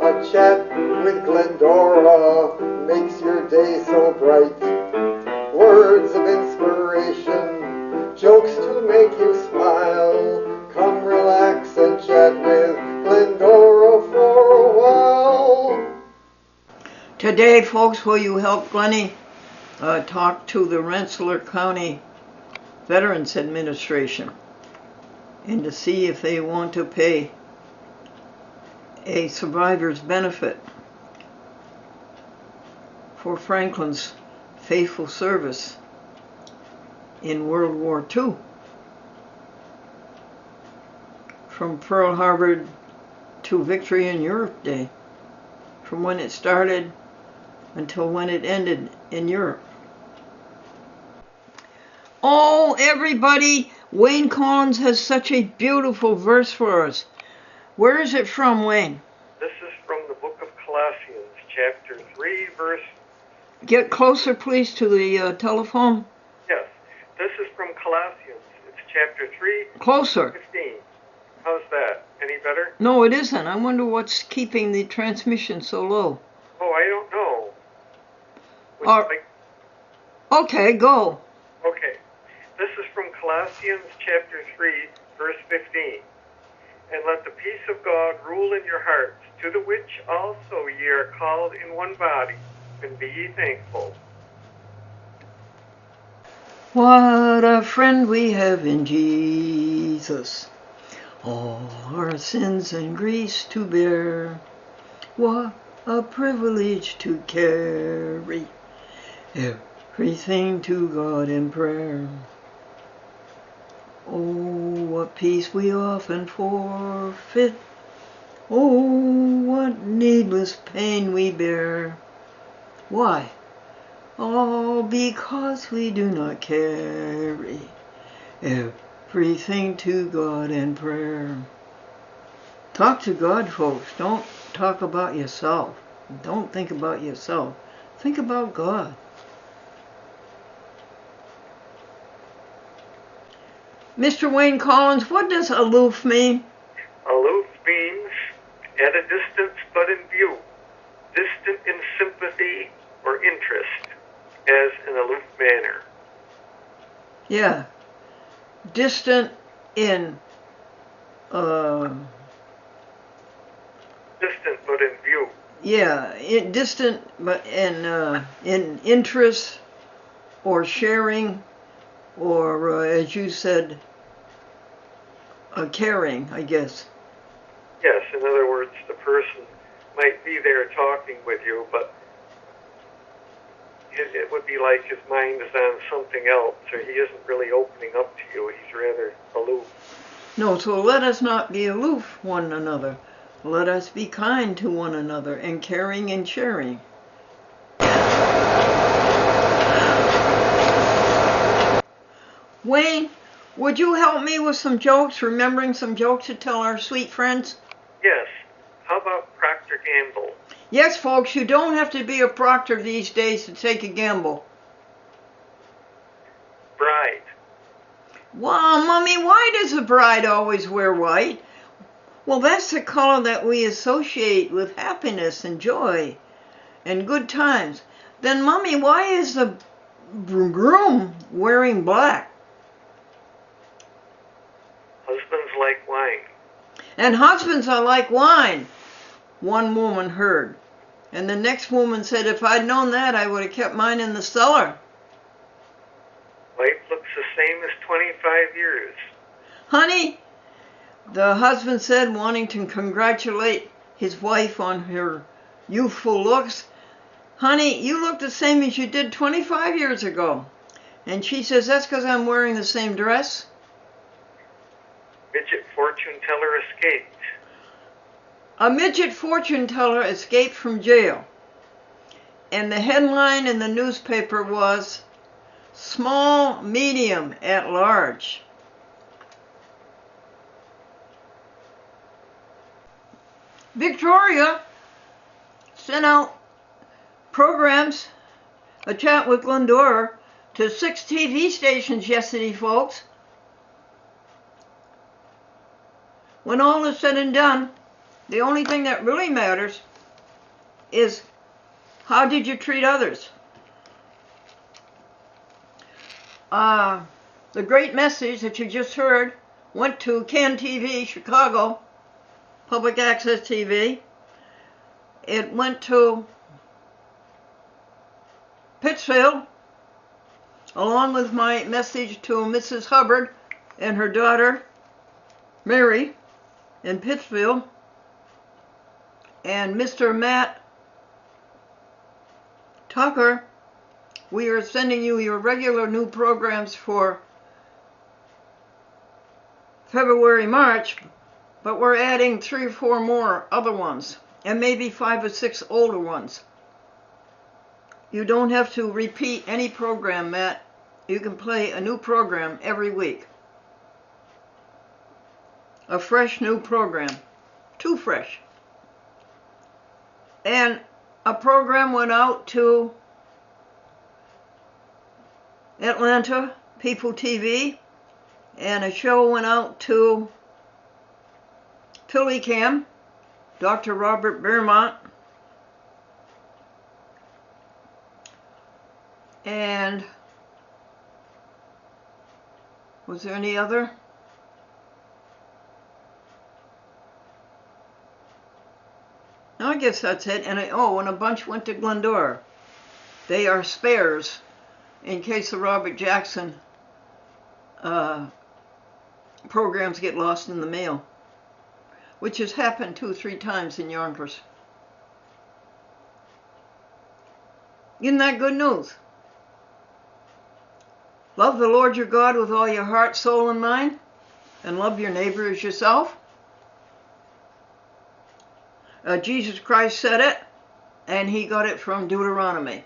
A chat with Glendora makes your day so bright. Words of inspiration, jokes to make you smile. Come relax and chat with Glendora for a while. Today, folks, will you help Glennie talk to the Rensselaer County Veterans Administration and to see if they want to pay a survivor's benefit for Franklin's faithful service in World War II. From Pearl Harbor to Victory in Europe Day. From when it started until when it ended in Europe. Oh, everybody, Wayne Collins has such a beautiful verse for us. Where is it from, Wayne? This is from the book of Colossians, chapter 3, verse... Get closer, please, to the telephone. Yes, this is from Colossians. It's chapter 3, Closer. 15. How's that? Any better? No, it isn't. I wonder what's keeping the transmission so low. Oh, I don't know. Would you like... Okay, go. Okay. This is from Colossians chapter 3, verse 15. And let the peace of God rule in your hearts, to the which also ye are called in one body, and be ye thankful. What a friend we have in Jesus, all our sins and griefs to bear. What a privilege to carry everything to God in prayer. Oh, what peace we often forfeit. Oh, what needless pain we bear. Why? All because we do not carry everything to God in prayer. Talk to God, folks. Don't talk about yourself. Don't think about yourself. Think about God. Mr. Wayne Collins, what does aloof mean? Aloof means at a distance but in view, distant in sympathy or interest, as an aloof manner. Yeah. Distant in distant but in view. Yeah, distant but in interest or sharing or as you said, caring, I guess. Yes, in other words, the person might be there talking with you, but it would be like his mind is on something else, or he isn't really opening up to you. He's rather aloof. No, so let us not be aloof one another. Let us be kind to one another and caring and sharing. Wayne, would you help me with some jokes, remembering some jokes to tell our sweet friends? Yes. How about Procter Gamble? Yes, folks, you don't have to be a proctor these days to take a gamble. Bride. Wow, Mommy, why does a bride always wear white? Well, that's the color that we associate with happiness and joy and good times. Then, Mommy, why is the groom wearing black? Husbands like wine. And husbands are like wine, one woman heard. And the next woman said, if I'd known that, I would have kept mine in the cellar. Life looks the same as 25 years. Honey, the husband said, wanting to congratulate his wife on her youthful looks, honey, you look the same as you did 25 years ago. And she says, that's because I'm wearing the same dress. Midget fortune teller escaped. A midget fortune teller escaped from jail. And the headline in the newspaper was, small, medium, at large. Victoria sent out programs, a chat with Glendora, to 6 TV stations yesterday, folks. When all is said and done, the only thing that really matters is how did you treat others? The great message that you just heard went to CAN TV, Chicago, Public Access TV. It went to Pittsfield, along with my message to Mrs. Hubbard and her daughter, Mary, in Pittsfield, and Mr. Matt Tucker We are sending you your regular new programs for February, March, but we're adding 3 or 4 more other ones, and maybe 5 or 6 older ones. You don't have to repeat any program, Matt. You can play a new program every week. A fresh new program. Too fresh. And a program went out to Atlanta, People TV, and a show went out to Philly Cam, Dr. Robert Bearmont, and was there any other? No, I guess that's it. And and a bunch went to Glendora. They are spares in case the Robert Jackson programs get lost in the mail, which has happened 2 or 3 times in Yonkers. Isn't that good news? Love the Lord your God with all your heart, soul, and mind, and love your neighbor as yourself. Jesus Christ said it, and he got it from Deuteronomy.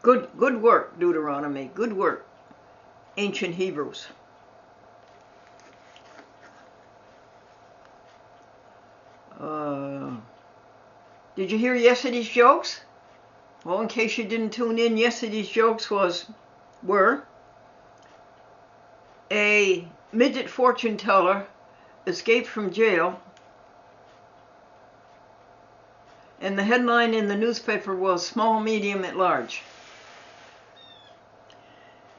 Good work, Deuteronomy. Good work, ancient Hebrews. Did you hear yesterday's jokes? Well, in case you didn't tune in, yesterday's jokes were a midget fortune teller escaped from jail, and the headline in the newspaper was small, medium, at large.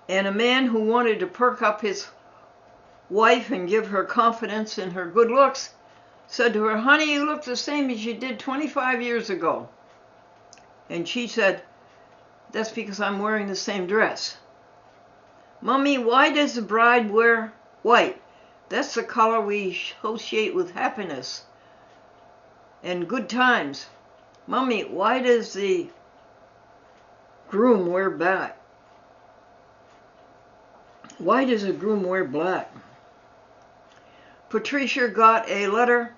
And a man who wanted to perk up his wife and give her confidence in her good looks said to her, "Honey, you look the same as you did 25 years ago." And she said, "That's because I'm wearing the same dress." "Mommy, why does the bride wear white?" "That's the color we associate with happiness and good times." "Mommy, why does the groom wear black?" "Why does a groom wear black?" Patricia got a letter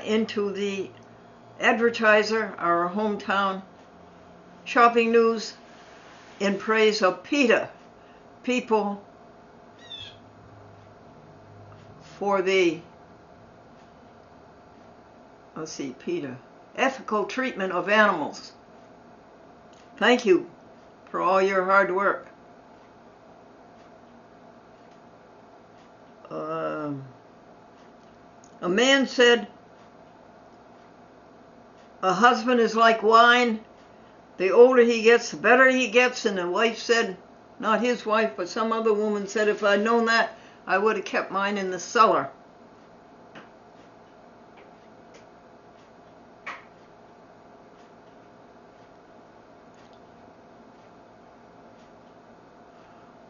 into the Advertiser, our hometown shopping news, in praise of PETA, People for the, PETA, ethical treatment of animals. Thank you for all your hard work. A man said, "A husband is like wine. The older he gets, the better he gets." And the wife said, not his wife, but some other woman said, "If I'd known that, I would have kept mine in the cellar."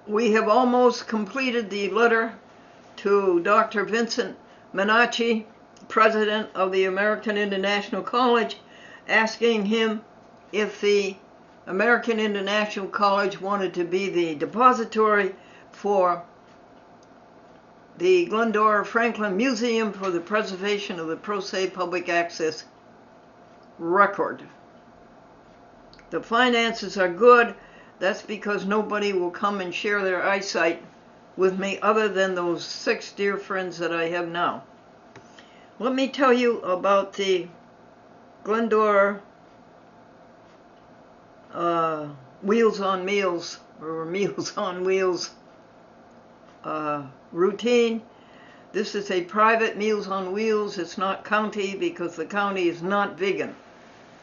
We have almost completed the letter to Dr. Vincent Menacci, president of the American International College, asking him if the American International College wanted to be the depository for the Glendora Franklin Museum for the preservation of the pro se public access record. The finances are good. That's because nobody will come and share their eyesight with me other than those 6 dear friends that I have now. Let me tell you about the Glendora Wheels on Meals, or Meals on Wheels routine. This is a private Meals on Wheels. It's not county because the county is not vegan.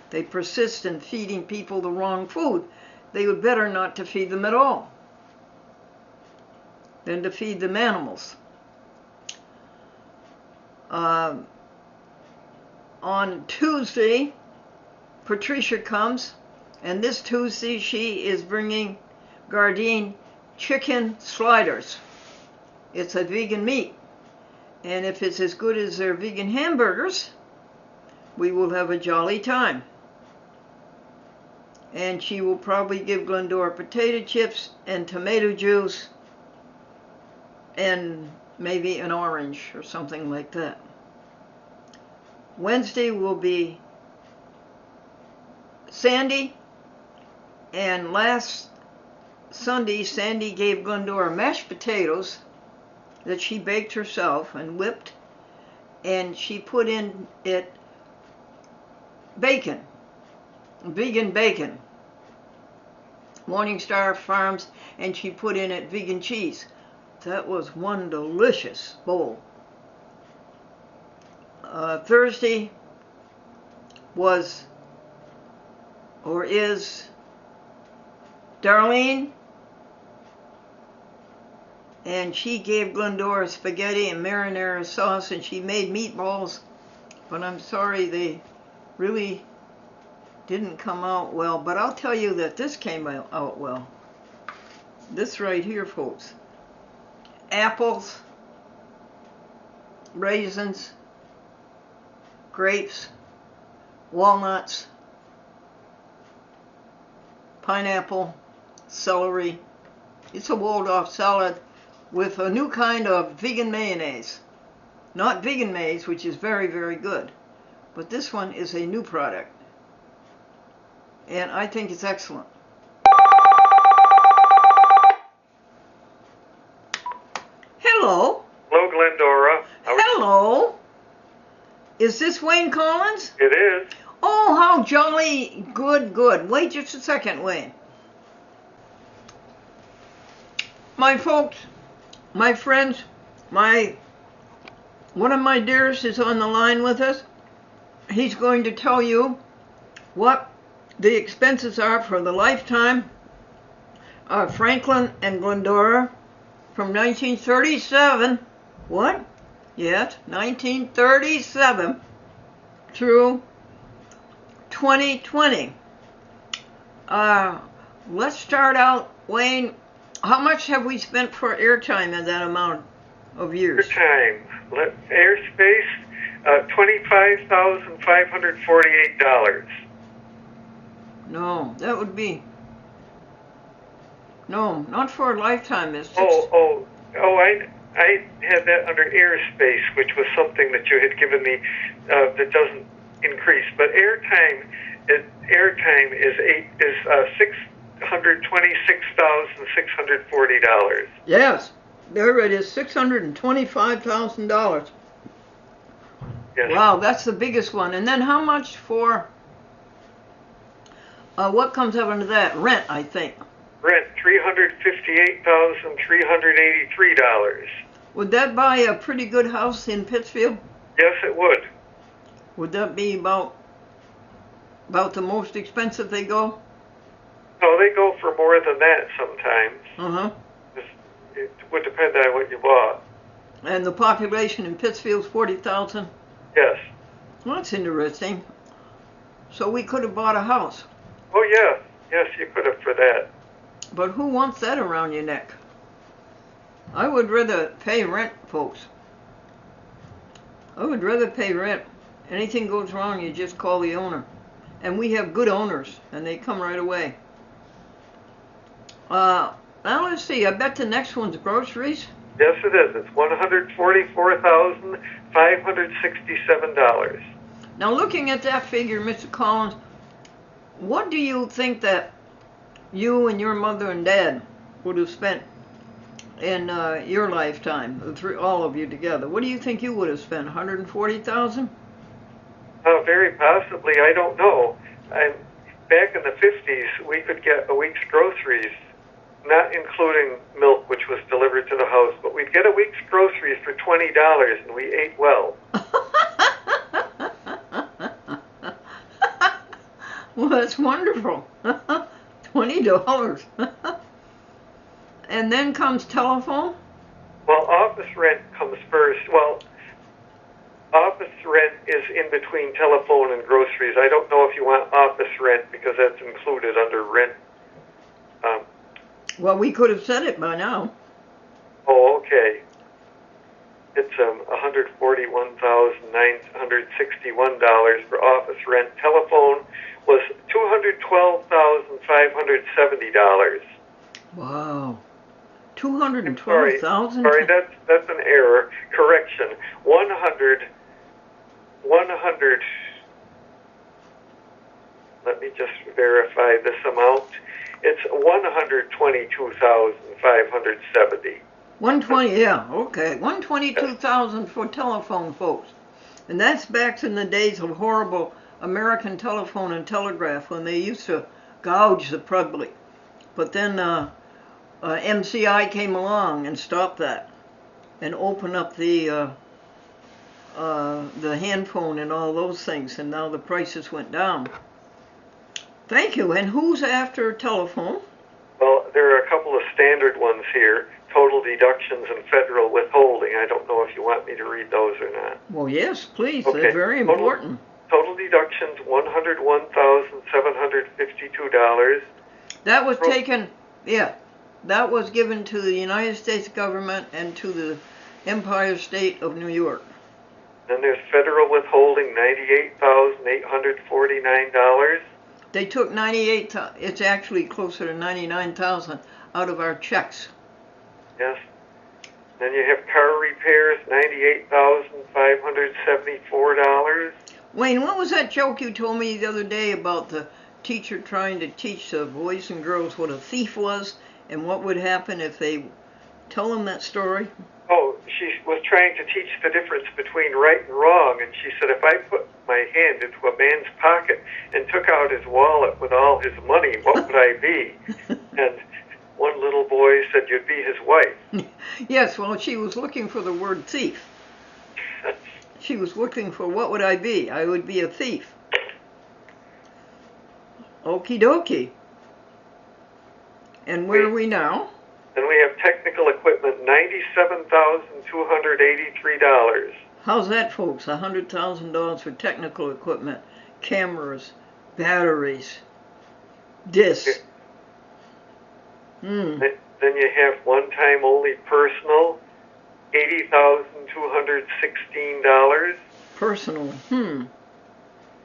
They persist in feeding people the wrong food. They would better not to feed them at all than to feed them animals. On Tuesday, Patricia comes, and this Tuesday she is bringing Gardein chicken sliders. It's a vegan meat, and if it's as good as their vegan hamburgers, we will have a jolly time. And she will probably give Glendora potato chips and tomato juice and maybe an orange or something like that. Wednesday will be Sandy, and last Sunday Sandy gave Glendora mashed potatoes that she baked herself and whipped, and she put in it bacon, vegan bacon, Morningstar Farms, and she put in it vegan cheese. That was one delicious bowl. Thursday was or is Darlene, and she gave Glendora spaghetti and marinara sauce, and she made meatballs, but I'm sorry they really didn't come out well. But I'll tell you that this came out well. This right here, folks. Apples, raisins, grapes, walnuts, pineapple, celery. It's a Waldorf salad with a new kind of vegan mayonnaise. Not vegan maize, which is very, very good, but this one is a new product, and I think it's excellent. Hello. Hello, Glendora. Hello. Is this Wayne Collins? It is. Oh, how jolly. Good, good. Wait just a second, Wayne. My folks, my friends, one of my dearest is on the line with us. He's going to tell you what the expenses are for the lifetime of Franklin and Glendora from 1937. What? Yes, 1937 through 2020. Let's start out, Wayne. How much have we spent for airtime in that amount of years? Airtime. Airspace, $25,548. No, that would be... No, not for a lifetime. It's I had that under airspace, which was something that you had given me that doesn't increase. But airtime is $626,640. Yes, there it is, $625,000. Yes. Wow, that's the biggest one. And then how much for what comes up under that? Rent, I think. Rent, $358,383. Would that buy a pretty good house in Pittsfield? Yes, it would. Would that be about the most expensive they go? No, they go for more than that sometimes. Uh-huh. It would depend on what you bought. And the population in Pittsfield's 40,000? Yes. Well, that's interesting. So we could have bought a house. Oh, yeah. Yes, you could have for that. But who wants that around your neck? I would rather pay rent, folks. I would rather pay rent. Anything goes wrong, you just call the owner. And we have good owners, and they come right away. Now let's see, I bet the next one's groceries. Yes, it is. It's $144,567. Now looking at that figure, Mr. Collins, what do you think that you and your mother and dad would have spent in your lifetime, all of you together? What do you think you would have spent, $140,000? Very possibly. I don't know. Back in the 50s, we could get a week's groceries, not including milk, which was delivered to the house, but we'd get a week's groceries for $20, and we ate well. Well, that's wonderful. $20. And then comes telephone? Well, office rent comes first. Well, office rent is in between telephone and groceries. I don't know if you want office rent because that's included under rent. Well, we could have said it by now. Oh, okay. It's $141,961 for office rent. Telephone was $212,570. Wow. 212,000? Sorry, that's an error. Correction. 100. Let me just verify this amount. It's 122,570. 120, yeah, okay. 122,000 for telephone, folks. And that's back in the days of horrible American telephone and telegraph when they used to gouge the public. But then MCI came along and stopped that and opened up the hand phone and all those things, and now the prices went down. Thank you. And who's after telephone? Well, there are a couple of standard ones here. Total deductions and federal withholding. I don't know if you want me to read those or not. Well, yes, please. Okay. They're very important. Total deductions, $101,752. That was taken, yeah, that was given to the United States government and to the Empire State of New York. Then there's federal withholding, $98,849. They took 98, it's actually closer to 99,000 out of our checks. Yes. Then you have car repairs, $98,574. Wayne, what was that joke you told me the other day about the teacher trying to teach the boys and girls what a thief was and what would happen if they tell them that story? Oh, she was trying to teach the difference between right and wrong, and she said, if I put my hand into a man's pocket and took out his wallet with all his money, what would I be? And one little boy said, you'd be his wife. Yes, well, she was looking for the word thief. She was looking for what would I be? I would be a thief. Okie dokie. And where are we now? And we have technical equipment, $97,283. How's that, folks? $100,000 for technical equipment, cameras, batteries, discs. Then you have one-time only personal, $80,216. Personal,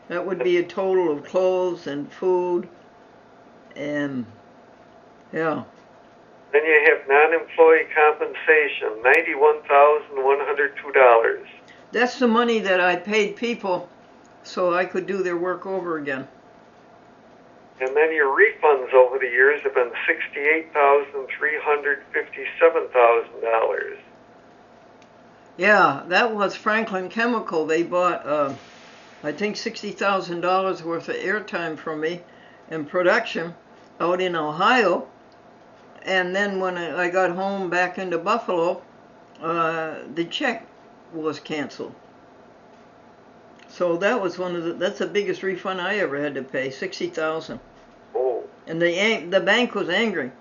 That would be a total of clothes and food and, yeah. Then you have non-employee compensation, $91,102. That's the money that I paid people so I could do their work over again. And then your refunds over the years have been $68,357,000. Yeah, that was Franklin Chemical. They bought, I think, $60,000 worth of airtime from me in production out in Ohio. And then when I got home back into Buffalo, the check was canceled. So that was that's the biggest refund I ever had to pay, $60,000. Oh. And the bank was angry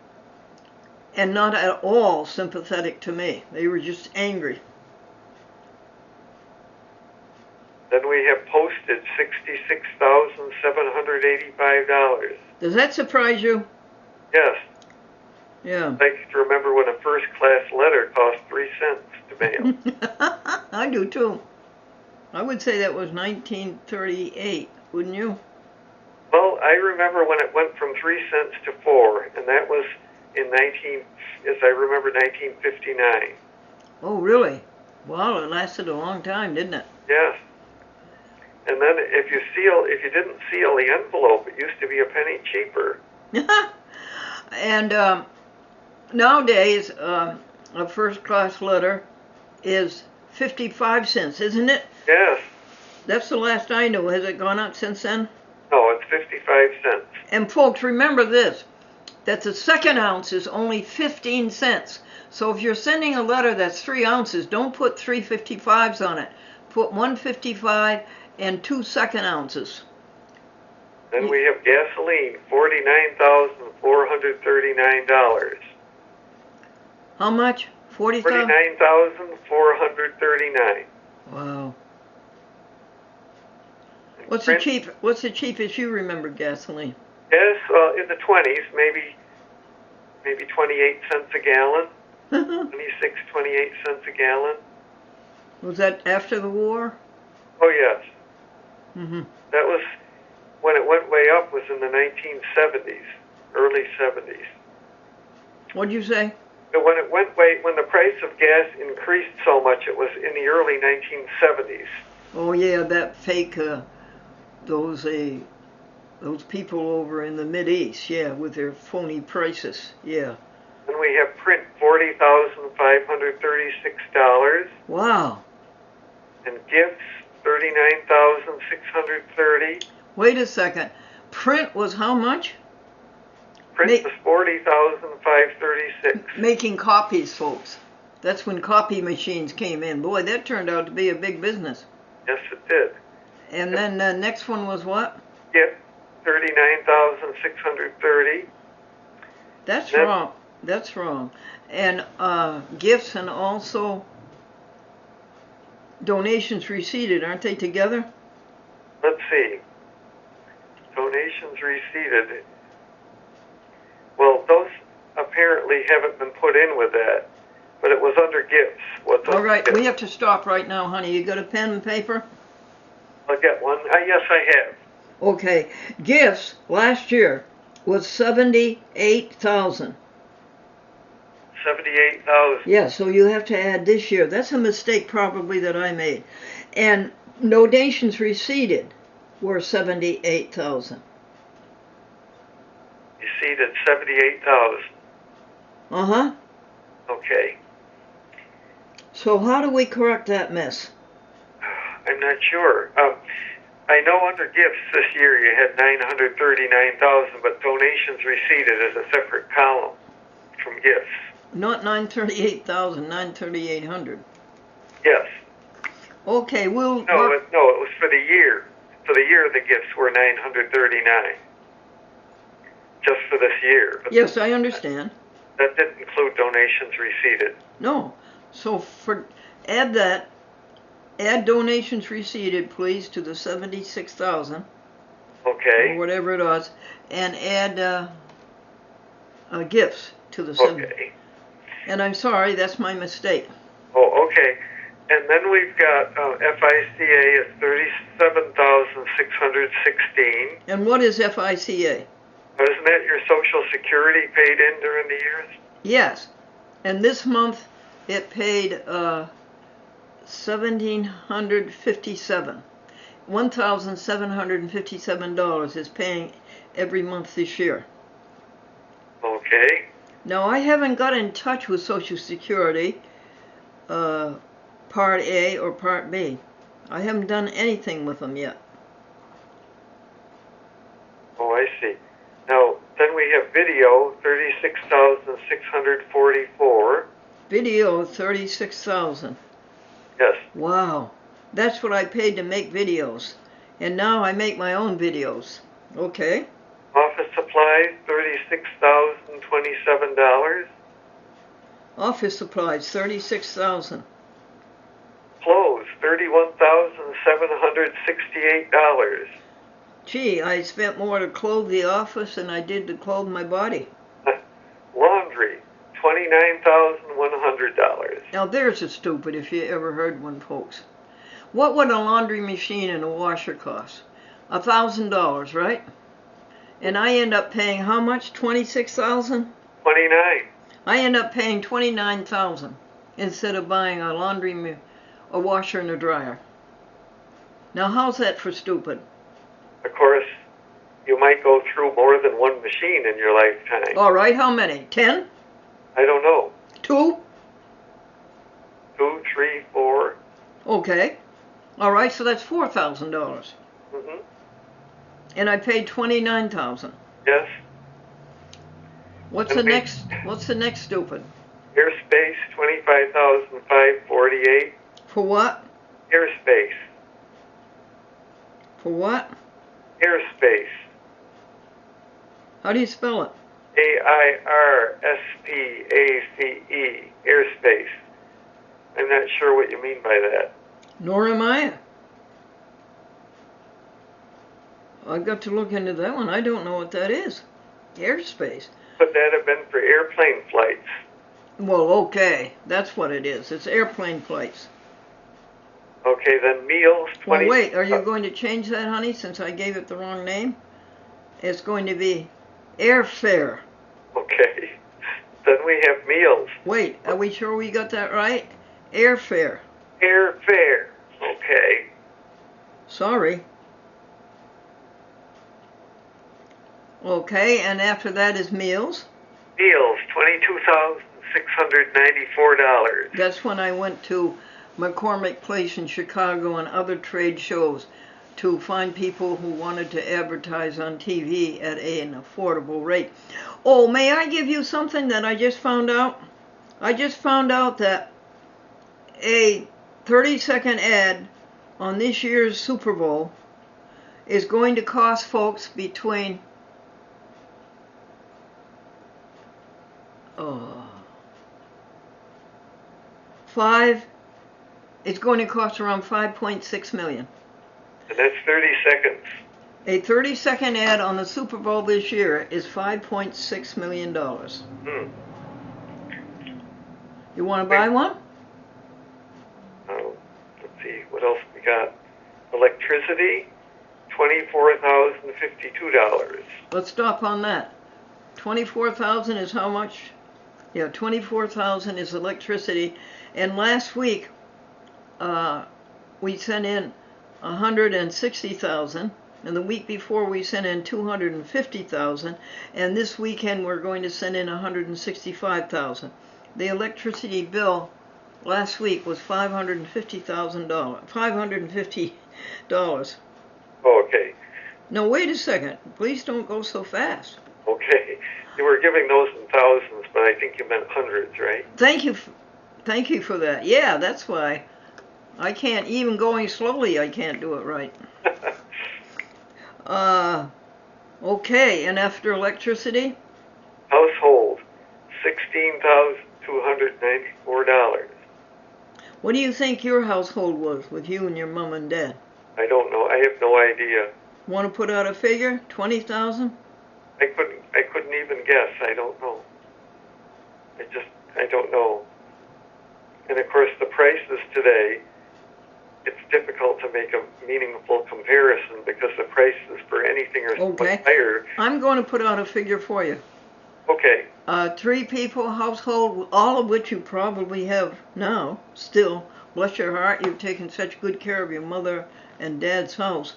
and not at all sympathetic to me. They were just angry. Then we have postage, $66,785. Does that surprise you? Yes. Yeah. I can remember when a first-class letter cost 3 cents to mail. I do too. I would say that was 1938, wouldn't you? Well, I remember when it went from 3 cents to 4, and that was in 1959. Oh, really? Well, it lasted a long time, didn't it? Yes. And then if you didn't seal the envelope, it used to be a penny cheaper. And nowadays, a first-class letter is 55 cents, isn't it? Yes. That's the last I know. Has it gone up since then? No, it's 55 cents. And folks, remember this, that the second ounce is only 15 cents. So if you're sending a letter that's 3 ounces, don't put 3 55s on it. Put 1.55 and 2 second ounces. Then we have gasoline, $49,439. How much? 40,000? $49,439. Wow. What's the cheapest you remember gasoline? Yes, in the 20s, maybe 28 cents a gallon. 26, 28 cents a gallon. Was that after the war? Oh, yes. Mm-hmm. That was, when it went way up was in the 1970s, early 70s. What'd you say? And when the price of gas increased so much, it was in the early 1970s. Oh yeah, that fake, those people over in the Mideast, yeah, with their phony prices, yeah. And we have print $40,536. Wow. And gifts $39,630. Wait a second. Print was how much? Print was $40,536. Making copies, folks. That's when copy machines came in. Boy, that turned out to be a big business. Yes, it did. And then the next one was what? Gift, $39,630. That's wrong. That's wrong. And gifts and also donations receipted, aren't they together? Let's see. Donations receipted. Well, those apparently haven't been put in with that, but it was under gifts. All right, we have to stop right now, honey. You got a pen and paper? I'll get one. Yes, I have. Okay. Gifts last year was 78,000. 78,000. Yeah, so you have to add this year. That's a mistake probably that I made. And donations receipted were 78,000. Receipted 78,000. Uh-huh. Okay. So how do we correct that mess? I'm not sure. I know under gifts this year you had 939,000, but donations receipted is a separate column from gifts. Not 938,000, 938,000. Yes. Okay, we'll... No, it was for the year. For the year, the gifts were 939. Just for this year. But yes, I understand. That didn't include donations receipted. No. So add that. Add donations receipted, please, to the 76,000. Okay. Or whatever it was, and add gifts to the 70. Okay. And I'm sorry, that's my mistake. Oh, okay. And then we've got FICA at $37,616. And what is FICA? Isn't that your Social Security paid in during the years? Yes. And this month it paid $1,757. $1,757 is paying every month this year. Okay. Now I haven't got in touch with Social Security, Part A or Part B. I haven't done anything with them yet. Oh, I see. Now, then we have video, $36,644. Video, $36,000. Yes. Wow. That's what I paid to make videos. And now I make my own videos. Okay. Office supplies, $36,027. Office supplies, $36,000. Clothes, $31,768. Gee, I spent more to clothe the office than I did to clothe my body. Laundry, $29,100. Now there's a stupid if you ever heard one, folks. What would a laundry machine and a washer cost? $1,000, right? And I end up paying how much? 26,000? 29. I end up paying 29,000 instead of buying a a washer and a dryer. Now how's that for stupid? Of course, you might go through more than one machine in your lifetime. All right, how many? 10? I don't know. 2? 2, 3, 4. Okay. All right, so that's $4,000. Mm-hmm. And I paid 29,000. Yes. What's the next stupid? Airspace, 25,548. For what? Airspace. For what? Airspace. How do you spell it? AIRSPACE. Airspace. I'm not sure what you mean by that. Nor am I. I've got to look into that one. I don't know what that is. Airspace. Could that have been for airplane flights? Well, okay. That's what it is. It's airplane flights. Okay, then meals, 20... Well, wait, are you going to change that, honey, since I gave it the wrong name? It's going to be airfare. Okay. Then we have meals. Wait, are we sure we got that right? Airfare. Airfare. Okay. Sorry. Okay, and after that is meals. Meals, $22,694. That's when I went to McCormick Place in Chicago and other trade shows to find people who wanted to advertise on TV at an affordable rate. Oh, may I give you something that I just found out? I just found out that a 30-second ad on this year's Super Bowl is going to cost folks between it's going to cost around $5.6 million. And that's 30 seconds. A 30-second ad on the Super Bowl this year is $5.6 million. You want to buy one? Let's see, what else we got? Electricity, $24,052. Let's stop on that. 24,000 is how much? Yeah, 24,000 is electricity. And last week, we sent in 160,000, and the week before we sent in 250,000, and this weekend we're going to send in 165,000. The electricity bill last week was $550,000. $550. Oh, okay. No, wait a second. Please don't go so fast. Okay. You were giving those in thousands, but I think you meant hundreds, right? Thank you for that. Yeah, that's why. I can't, even going slowly, I can't do it right. Okay, and after electricity? Household, $16,294. What do you think your household was with you and your mom and dad? I don't know. I have no idea. Want to put out a figure? 20,000? I couldn't even guess. I don't know. I don't know. And of course, the prices today, it's difficult to make a meaningful comparison because the prices for anything are so much higher. I'm going to put out a figure for you. Okay. 3 people household, all of which you probably have now, still. Bless your heart, you've taken such good care of your mother and dad's house.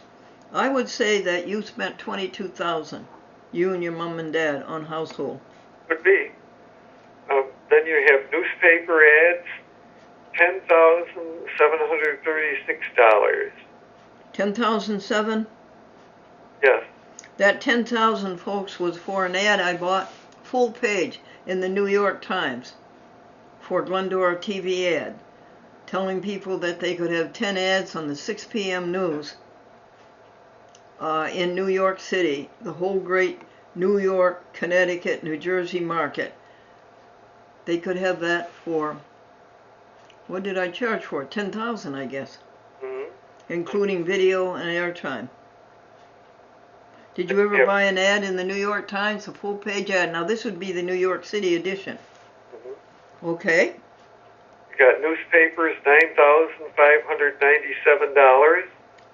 I would say that you spent 22,000, you and your mom and dad, on household. Could be. Then you have newspaper ads, $10,736. 10,007? Yes. That 10,000, folks, was for an ad I bought, full page, in the New York Times for Glendora TV ad, telling people that they could have 10 ads on the 6 p.m. news in New York City, the whole great New York, Connecticut, New Jersey market. They could have that for, what did I charge for? 10,000, I guess, including video and airtime. Did you ever buy an ad in the New York Times, a full-page ad? Now, this would be the New York City edition. Okay. You got newspapers, $9,597.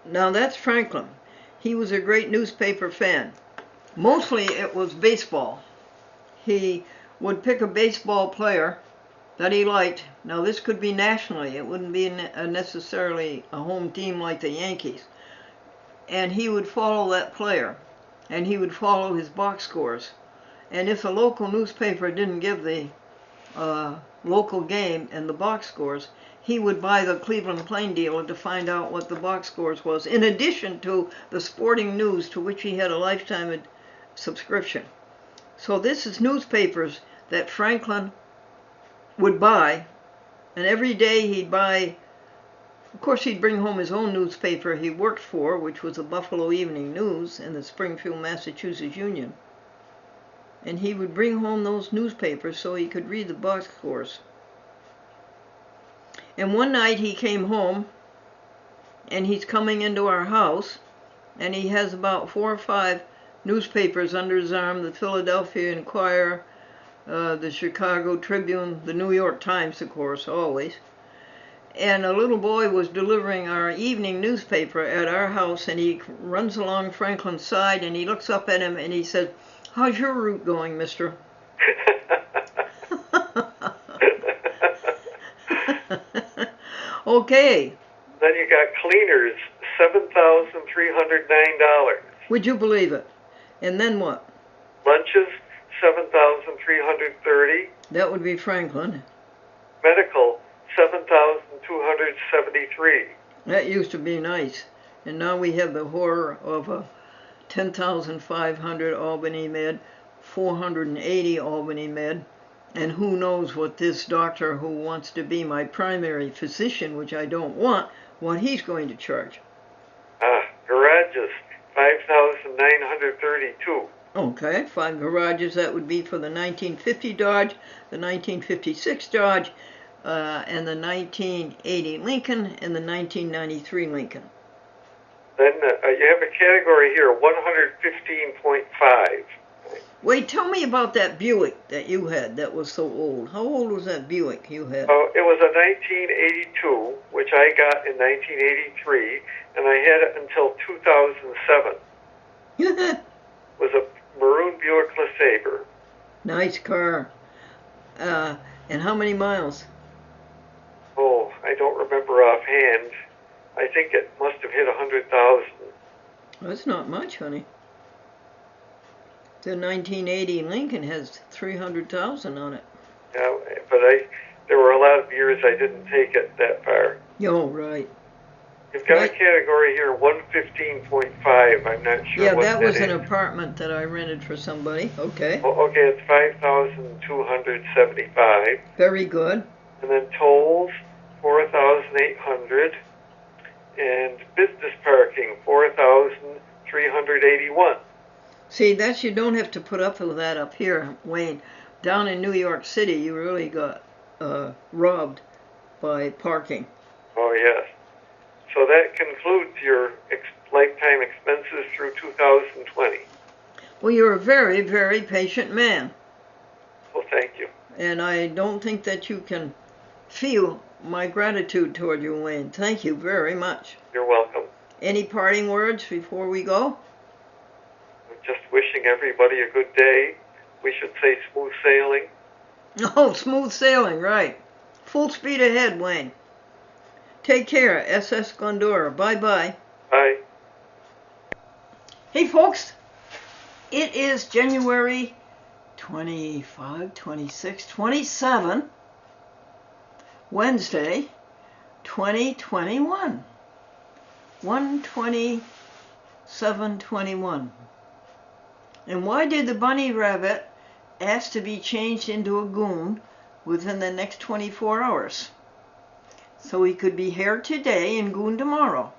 Now, that's Franklin. He was a great newspaper fan. Mostly it was baseball. He would pick a baseball player that he liked. Now, this could be nationally. It wouldn't be necessarily a home team like the Yankees. And he would follow that player. And he would follow his box scores. And if the local newspaper didn't give the local game and the box scores, he would buy the Cleveland Plain Dealer to find out what the box scores was, in addition to the sporting news, to which he had a lifetime subscription. So this is newspapers that Franklin would buy, and every day he'd buy, of course he'd bring home his own newspaper he worked for, which was the Buffalo Evening News and the Springfield, Massachusetts Union. And he would bring home those newspapers so he could read the box scores. And one night he came home, and he's coming into our house, and he has about 4 or 5 newspapers under his arm, the Philadelphia Inquirer, the Chicago Tribune, the New York Times, of course, always. and a little boy was delivering our evening newspaper at our house, and he runs along Franklin's side, and he looks up at him, and he says, "How's your route going, mister?" Okay. Then you got cleaners, $7,309. Would you believe it? And then what? Lunches, $7,330. That would be Franklin. Medical, $7,273. That used to be nice. And now we have the horror of a 10,500 Albany Med, 480 Albany Med, and who knows what this doctor who wants to be my primary physician, which I don't want, what he's going to charge. Garages, $5,932. Okay, 5 garages. That would be for the 1950 Dodge, the 1956 Dodge, and the 1980 Lincoln, and the 1993 Lincoln. Then you have a category here, 115.5. Wait, tell me about that Buick that you had that was so old. How old was that Buick you had? Oh, it was a 1982, which I got in 1983, and I had it until 2007. It was a maroon Buick LeSabre. Nice car. And how many miles? Oh, I don't remember offhand. I think it must have hit 100,000. That's not much, honey. The 1980 Lincoln has 300,000 on it. Yeah, but there were a lot of years I didn't take it that far. Oh, right. You've got a category here, 115.5. I'm not sure yeah, what that was an is. apartment that I rented for somebody. Okay. Oh, okay, it's 5,275. Very good. And then tolls, 4,800. And business parking, 4,381. See, that's, you don't have to put up with that up here, Wayne. Down in New York City, you really got robbed by parking. Oh, yes. So that concludes your lifetime expenses through 2020. Well, you're a very, very patient man. Well, thank you. And I don't think that you can feel my gratitude toward you, Wayne. Thank you very much. You're welcome. Any parting words before we go? I'm just wishing everybody a good day. We should say smooth sailing. Oh, smooth sailing, right. Full speed ahead, Wayne. Take care, SS Glendora. Bye-bye. Bye. Hey, folks. It is January 25, 26, 27, Wednesday, 2021. 1/27/21. And why did the bunny rabbit ask to be changed into a goon within the next 24 hours? So he could be hare today and goon tomorrow.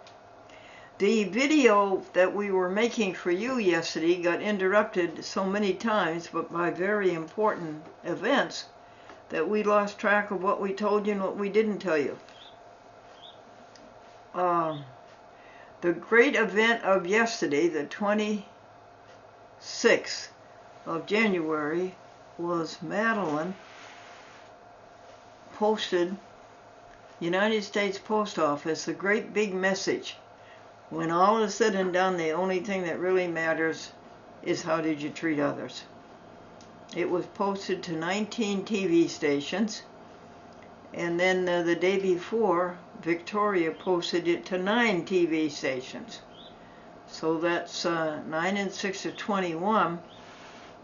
The video that we were making for you yesterday got interrupted so many times, but by very important events, that we lost track of what we told you and what we didn't tell you. The great event of yesterday, the 26th of January, was Madeline posted United States Post Office, a great big message. When all is said and done, the only thing that really matters is how did you treat others. It was posted to 19 TV stations, and then the day before, Victoria posted it to 9 TV stations. So that's 9 and 6 of 21,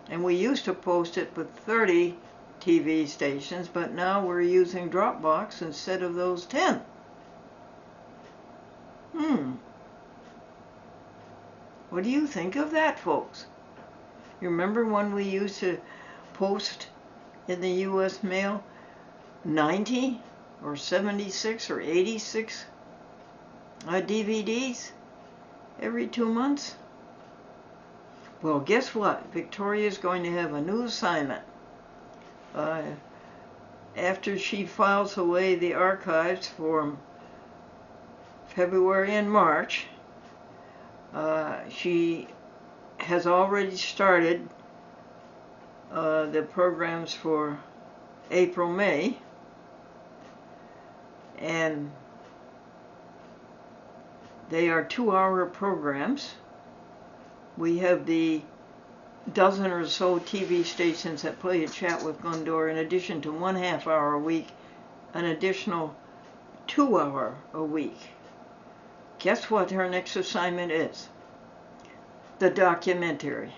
and we used to post it with 30 TV stations, but now we're using Dropbox instead of those 10. What do you think of that, folks? You remember when we used to post in the U.S. mail 90 or 76 or 86 DVDs every 2 months? Well, guess what? Victoria's going to have a new assignment. After she files away the archives for February and March, she has already started the programs for April, May. and they are 2-hour programs. We have the dozen or so TV stations that play a chat with Glendora, in addition to 1/2 hour a week, an additional 2-hour a week. Guess what her next assignment is? The documentary.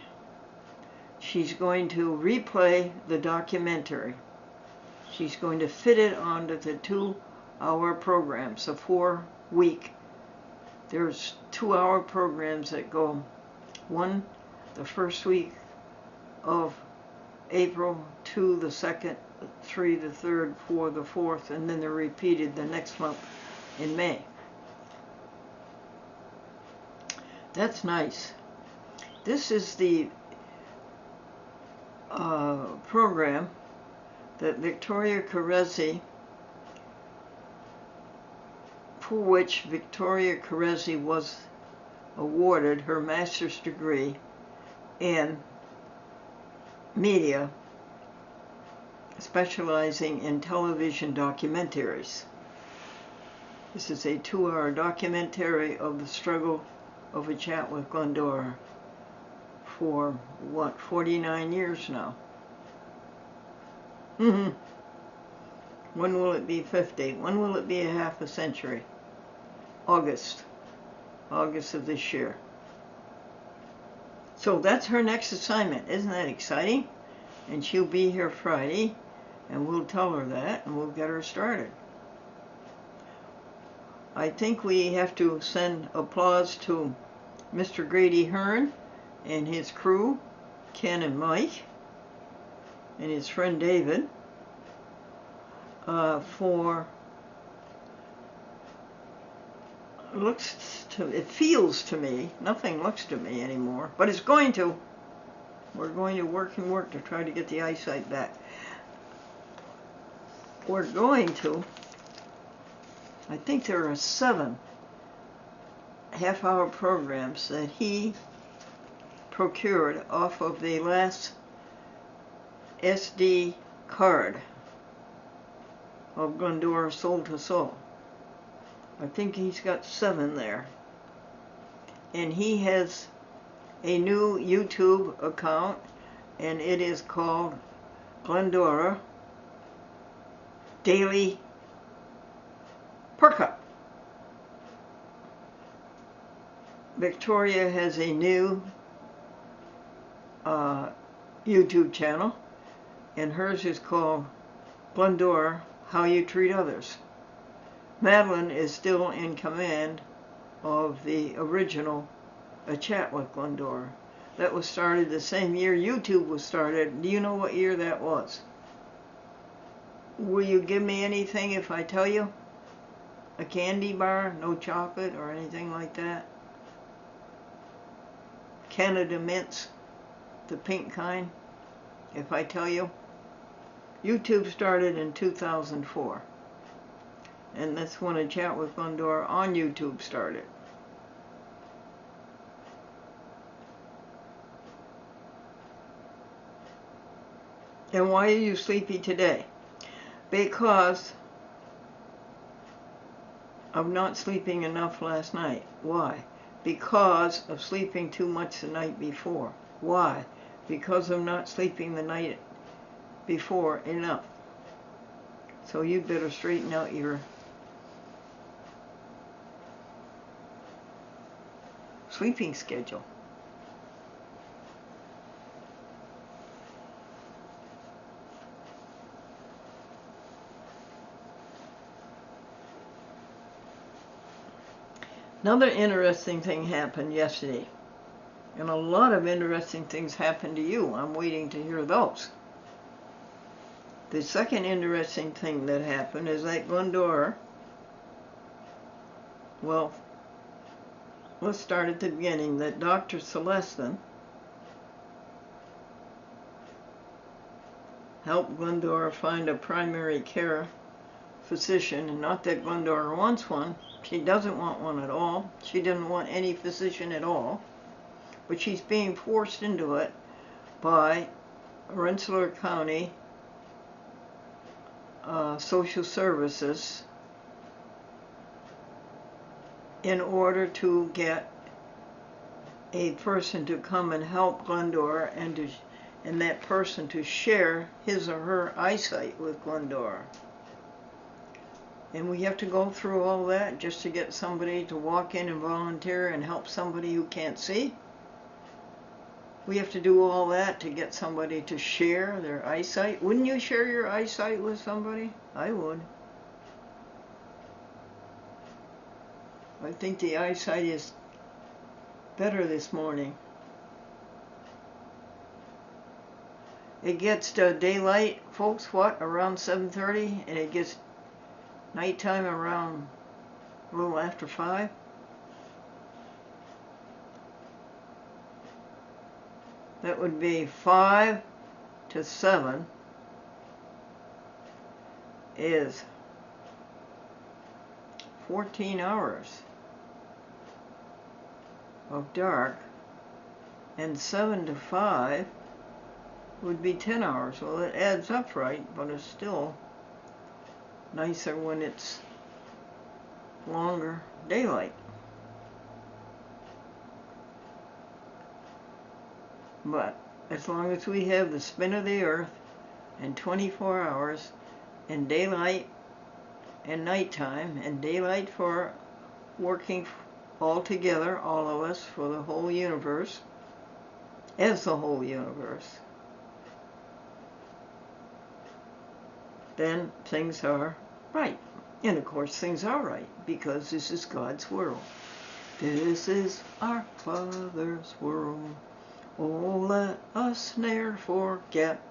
She's going to replay the documentary. She's going to fit it onto the 2-hour programs, a 4-week. There's 2-hour programs that go one the first week of April, 2 the second, 3 the third, 4 the fourth, and then they're repeated the next month in May. That's nice. This is the program that Victoria Carezzi, for which Victoria Carezzi was awarded her master's degree in media, specializing in television documentaries. This is a 2-hour documentary of the struggle of a chat with Glendora for, what, 49 years now. When will it be 50? When will it be a half a century? August of this year. So that's her next assignment. Isn't that exciting? And she'll be here Friday, and we'll tell her that, and we'll get her started. I think we have to send applause to Mr. Grady Hearn and his crew, Ken and Mike, and his friend David, for it feels to me, nothing looks to me anymore, but it's going to. We're going to work and work to try to get the eyesight back. We're going to, I think there are 7 half-hour programs that he procured off of the last SD card of Glendora Soul to Soul. I think he's got 7 there. And he has a new YouTube account, and it is called Glendora Daily Perk-Up. Victoria has a new YouTube channel, and hers is called Glendora How You Treat Others. Madeline is still in command of the original A Chat with Glendora. That was started the same year YouTube was started. Do you know what year that was? Will you give me anything if I tell you? A candy bar, no chocolate or anything like that? Canada Mints, the pink kind, if I tell you? YouTube started in 2004. And that's when A Chat with Glendora on YouTube started. And why are you sleepy today? Because of not sleeping enough last night. Why? Because of sleeping too much the night before. Why? Because of not sleeping the night before enough. So you better straighten out your sleeping schedule. Another interesting thing happened yesterday, and a lot of interesting things happened to you. I'm waiting to hear those. The second interesting thing that happened is that Glendora, well, let's start at the beginning, that Dr. Celestin helped Glendora find a primary care physician, and not that Glendora wants one. She doesn't want one at all. She doesn't want any physician at all, but she's being forced into it by Rensselaer County Social Services in order to get a person to come and help Glendora, and that person to share his or her eyesight with Glendora. And we have to go through all that just to get somebody to walk in and volunteer and help somebody who can't see. We have to do all that to get somebody to share their eyesight. Wouldn't you share your eyesight with somebody? I would. I think the eyesight is better this morning. It gets to daylight, folks, what, around 7:30, and it gets nighttime around a little after 5. That would be 5 to 7 is 14 hours of dark, and 7 to 5 would be 10 hours. Well, it adds up right, but it's still nicer when it's longer daylight. But as long as we have the spin of the earth and 24 hours and daylight and nighttime and daylight for working all together, all of us, for the whole universe, as the whole universe, then things are right. And of course things are right, because this is God's world. This is our Father's world. Oh, let us ne'er forget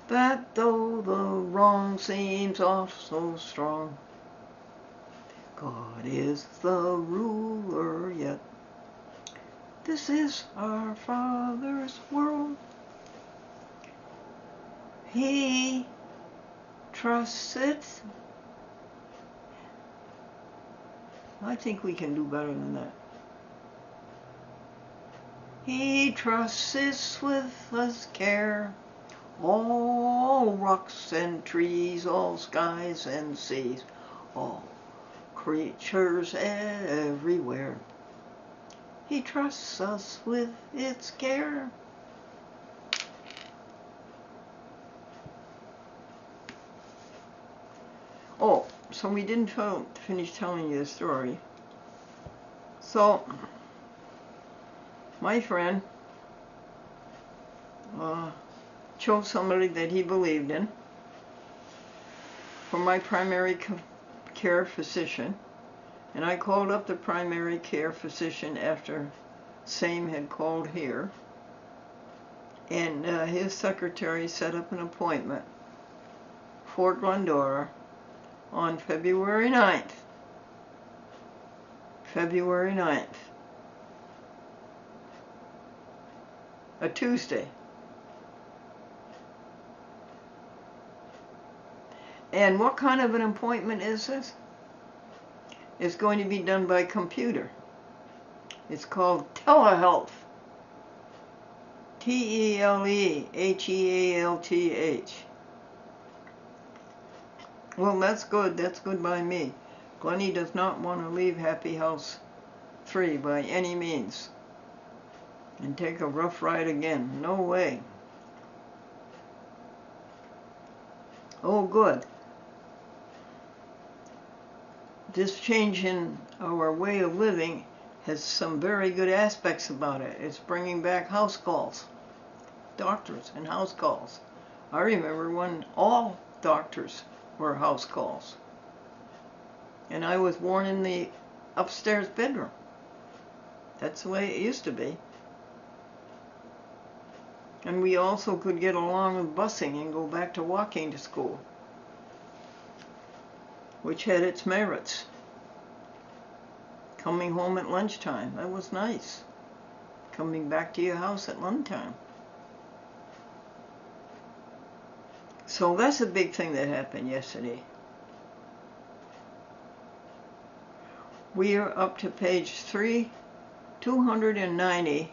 that though the wrong seems oft so strong, God is the ruler yet. This is our Father's world. He trusts it. I think we can do better than that. He trusts it with his care, all rocks and trees, all skies and seas, all creatures everywhere. He trusts us with its care. Oh, so we didn't finish telling you the story. So, my friend chose somebody that he believed in for my primary care physician, and I called up the primary care physician after Same had called here, and his secretary set up an appointment for Glendora on February 9th. February 9th. A Tuesday. And what kind of an appointment is this? It's going to be done by computer. It's called telehealth. Telehealth. Well, that's good. That's good by me. Glennie does not want to leave Happy House 3 by any means and take a rough ride again. No way. Oh, good. This change in our way of living has some very good aspects about it. It's bringing back house calls, doctors and house calls. I remember when all doctors were house calls, and I was born in the upstairs bedroom. That's the way it used to be. And we also could get along with busing and go back to walking to school, which had its merits. Coming home at lunchtime, that was nice. Coming back to your house at lunchtime. So that's a big thing that happened yesterday. We are up to page 290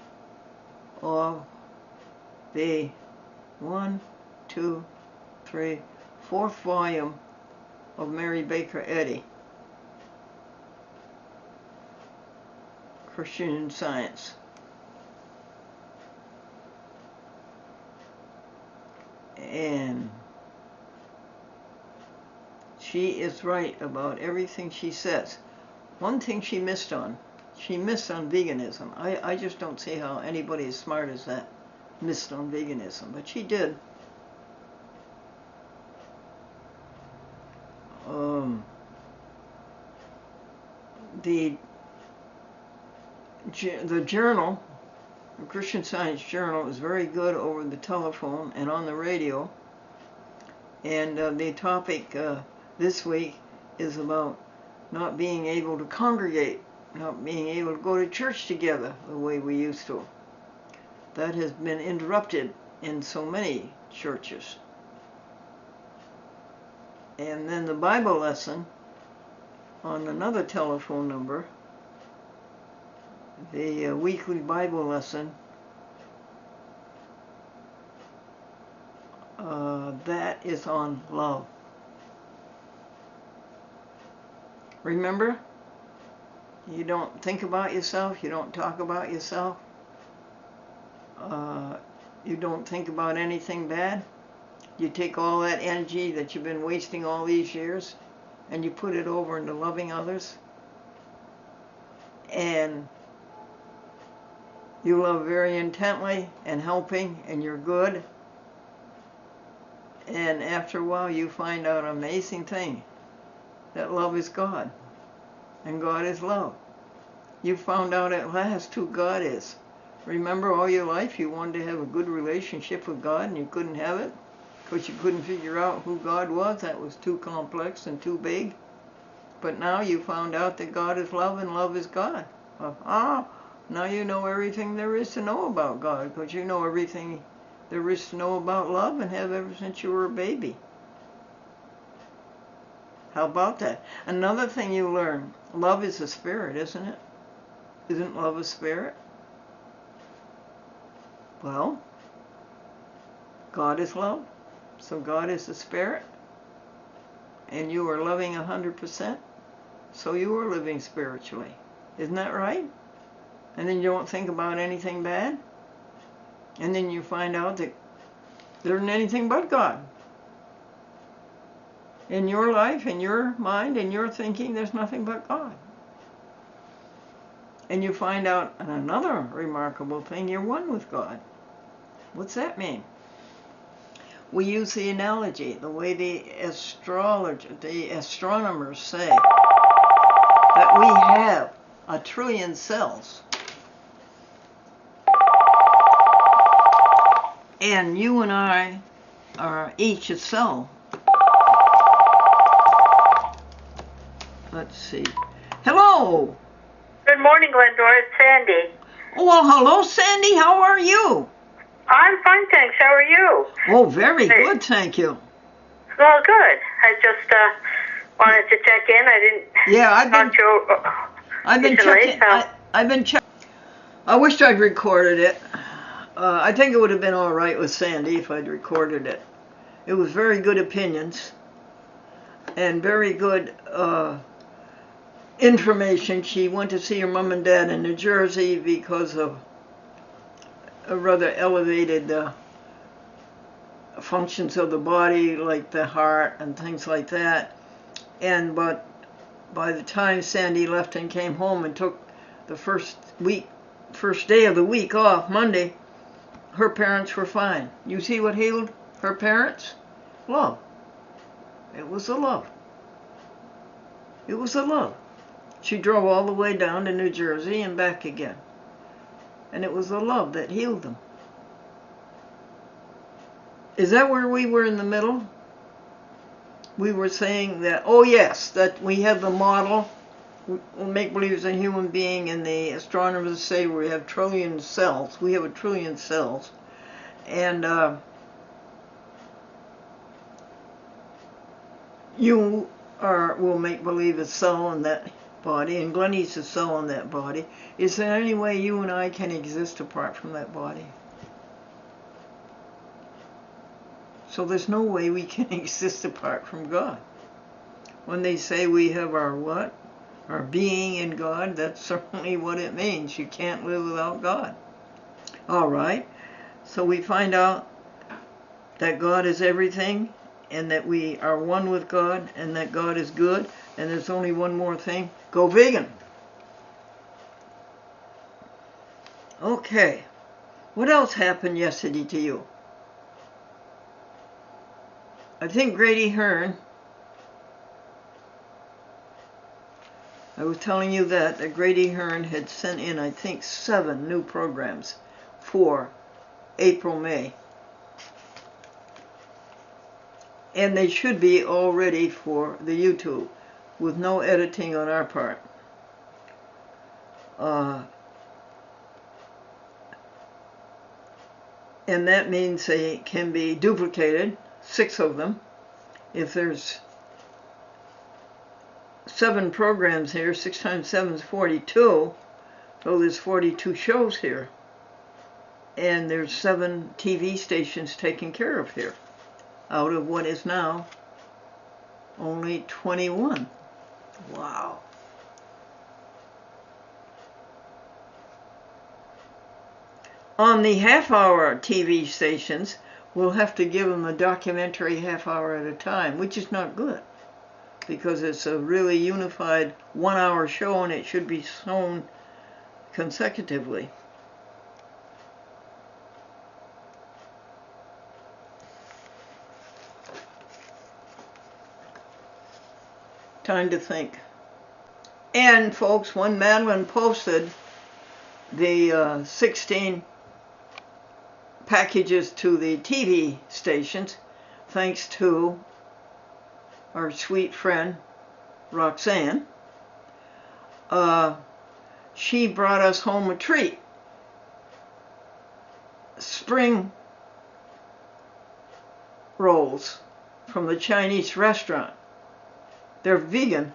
of the 4th volume of Mary Baker Eddy. Christian Science. And she is right about everything she says. One thing she missed on veganism. I just don't see how anybody as smart as that missed on veganism, but she did. The journal, the Christian Science Journal, is very good over the telephone and on the radio. And the topic this week is about not being able to congregate, not being able to go to church together the way we used to. That has been interrupted in so many churches. And then the Bible lesson on another telephone number, the weekly Bible lesson, that is on love. Remember, you don't think about yourself, you don't talk about yourself, you don't think about anything bad. You take all that energy that you've been wasting all these years and you put it over into loving others. And you love very intently and helping, and you're good. And after a while you find out an amazing thing, that love is God and God is love. You found out at last who God is. Remember, all your life you wanted to have a good relationship with God and you couldn't have it because you couldn't figure out who God was. That was too complex and too big. But now you found out that God is love and love is God. Now you know everything there is to know about God, because you know everything there is to know about love and have ever since you were a baby. How about that? Another thing you learn, love is a spirit, isn't it? Isn't love a spirit? Well, God is love, so God is the spirit, and you are loving 100%, so you are living spiritually. Isn't that right? And then you don't think about anything bad, and then you find out that there isn't anything but God. In your life, in your mind, in your thinking, there's nothing but God. And you find out another remarkable thing, you're one with God. What's that mean? We use the analogy, the way the astronomers say that we have 1 trillion cells. And you and I are each a cell. Let's see. Hello! Good morning, Glendora. It's Sandy. Oh, well, hello, Sandy. How are you? I'm fine, thanks. How are you? Oh, very good, thank you. Well, good. I just wanted to check in. I didn't. Yeah, I've been checking. I've been checking. I wished I'd recorded it. I think it would have been all right with Sandy if I'd recorded it. It was very good opinions and very good information. She went to see her mom and dad in New Jersey because of a rather elevated functions of the body, like the heart and things like that. But by the time Sandy left and came home and took the first day of the week off, Monday, her parents were fine. You see what healed her parents? Love. It was the love. It was the love. She drove all the way down to New Jersey and back again. And it was the love that healed them. Is that where we were in the middle? We were saying that, oh yes, that we have the model. We'll make believe it's a human being, and the astronomers say we have trillion cells. We have 1 trillion cells. And you will make believe a cell in that body, and Glennie's a cell in that body. Is there any way you and I can exist apart from that body? So there's no way we can exist apart from God. When they say we have our what? or being in God. That's certainly what it means. You can't live without God. All right. So we find out that God is everything, and that we are one with God, and that God is good. And there's only one more thing. Go vegan. Okay. What else happened yesterday to you? I think Grady Hearn, I was telling you that Grady Hearn had sent in, I think, 7 new programs for April, May. And they should be all ready for the YouTube with no editing on our part. And that means they can be duplicated, 6 of them. If there's 7 programs here, 6 times 7 is 42. So there's 42 shows here. And there's 7 TV stations taken care of here, out of what is now only 21. Wow. On the half-hour TV stations, we'll have to give them a documentary half-hour at a time, which is not good, because it's a really unified 1-hour show and it should be shown consecutively. Time to think. And folks, when Madeline posted the 16 packages to the TV stations, thanks to our sweet friend Roxanne, she brought us home a treat. Spring rolls from the Chinese restaurant. They're vegan,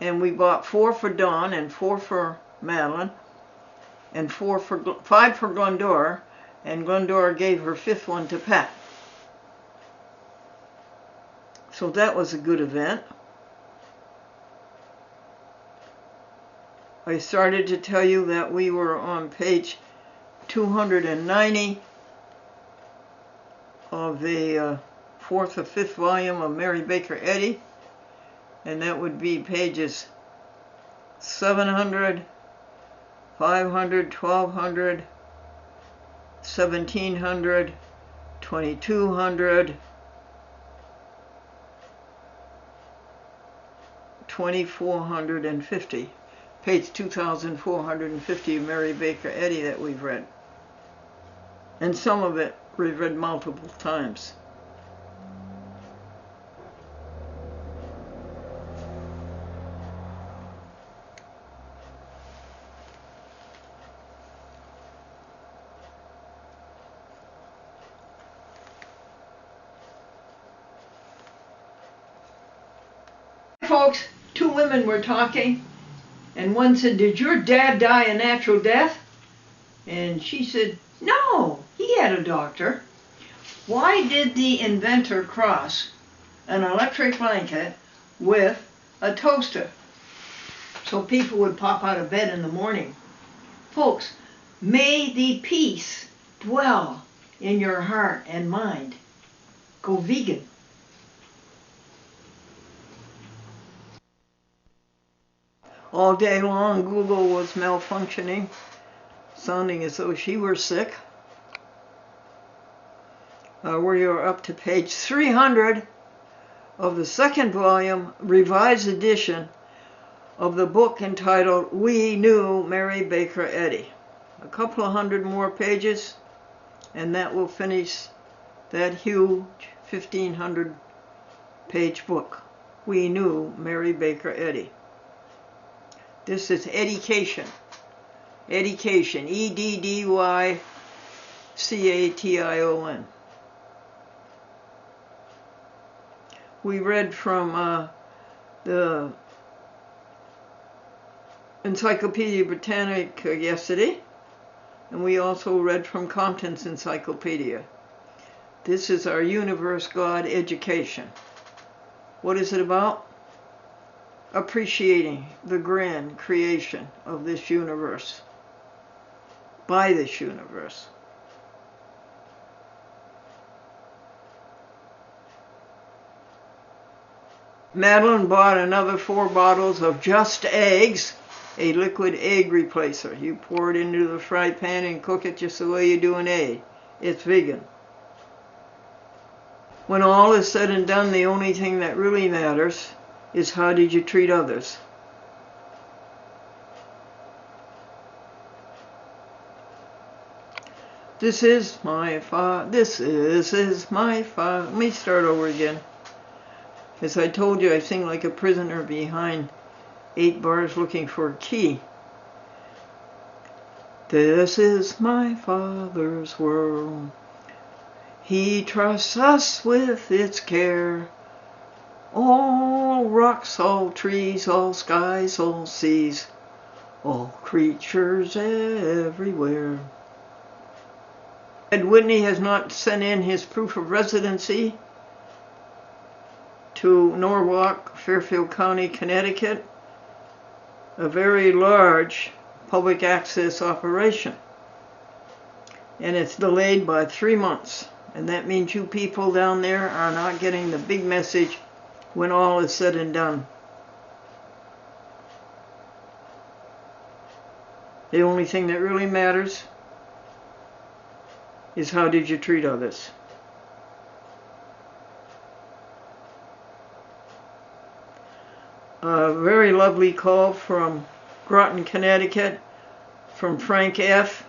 and we bought 4 for Dawn and 4 for Madeline, and 5 for Glendora, and Glendora gave her 5th one to Pat. So that was a good event. I started to tell you that we were on page 290 of the 4th or 5th volume of Mary Baker Eddy, and that would be pages 700, 500, 1200, 1700, 2200, 2450. Page 2450 of Mary Baker Eddy that we've read. And some of it we've read multiple times. Folks, 2 women were talking, and one said, "Did your dad die a natural death?" And she said, "No, he had a doctor." Why did the inventor cross an electric blanket with a toaster so people would pop out of bed in the morning? Folks, may the peace dwell in your heart and mind. Go vegan. All day long, Google was malfunctioning, sounding as though she were sick. We are up to page 300 of the 2nd volume, revised edition of the book entitled We Knew Mary Baker Eddy. A couple of 100 more pages, and that will finish that huge 1,500-page book, We Knew Mary Baker Eddy. This is Education. Education. EDDYCATION. We read from the Encyclopedia Britannica yesterday, and we also read from Compton's Encyclopedia. This is our Universe God Education. What is it about? appreciating the grand creation of this universe, by this universe. Madeline bought another 4 bottles of Just Eggs, a liquid egg replacer. You pour it into the fry pan and cook it just the way you do an egg. It's vegan. When all is said and done, the only thing that really matters is how did you treat others. This is my this is my Let me start over again. As I told you, I sing like a prisoner behind 8 bars looking for a key. This is my Father's world. He trusts us with its care. All rocks, all trees, all skies, all seas, all creatures everywhere. Ed Whitney has not sent in his proof of residency to Norwalk, Fairfield County, Connecticut, a very large public access operation. And it's delayed by 3 months. And that means you people down there are not getting the big message when all is said and done. The only thing that really matters is how did you treat others. A very lovely call from Groton, Connecticut, from Frank F.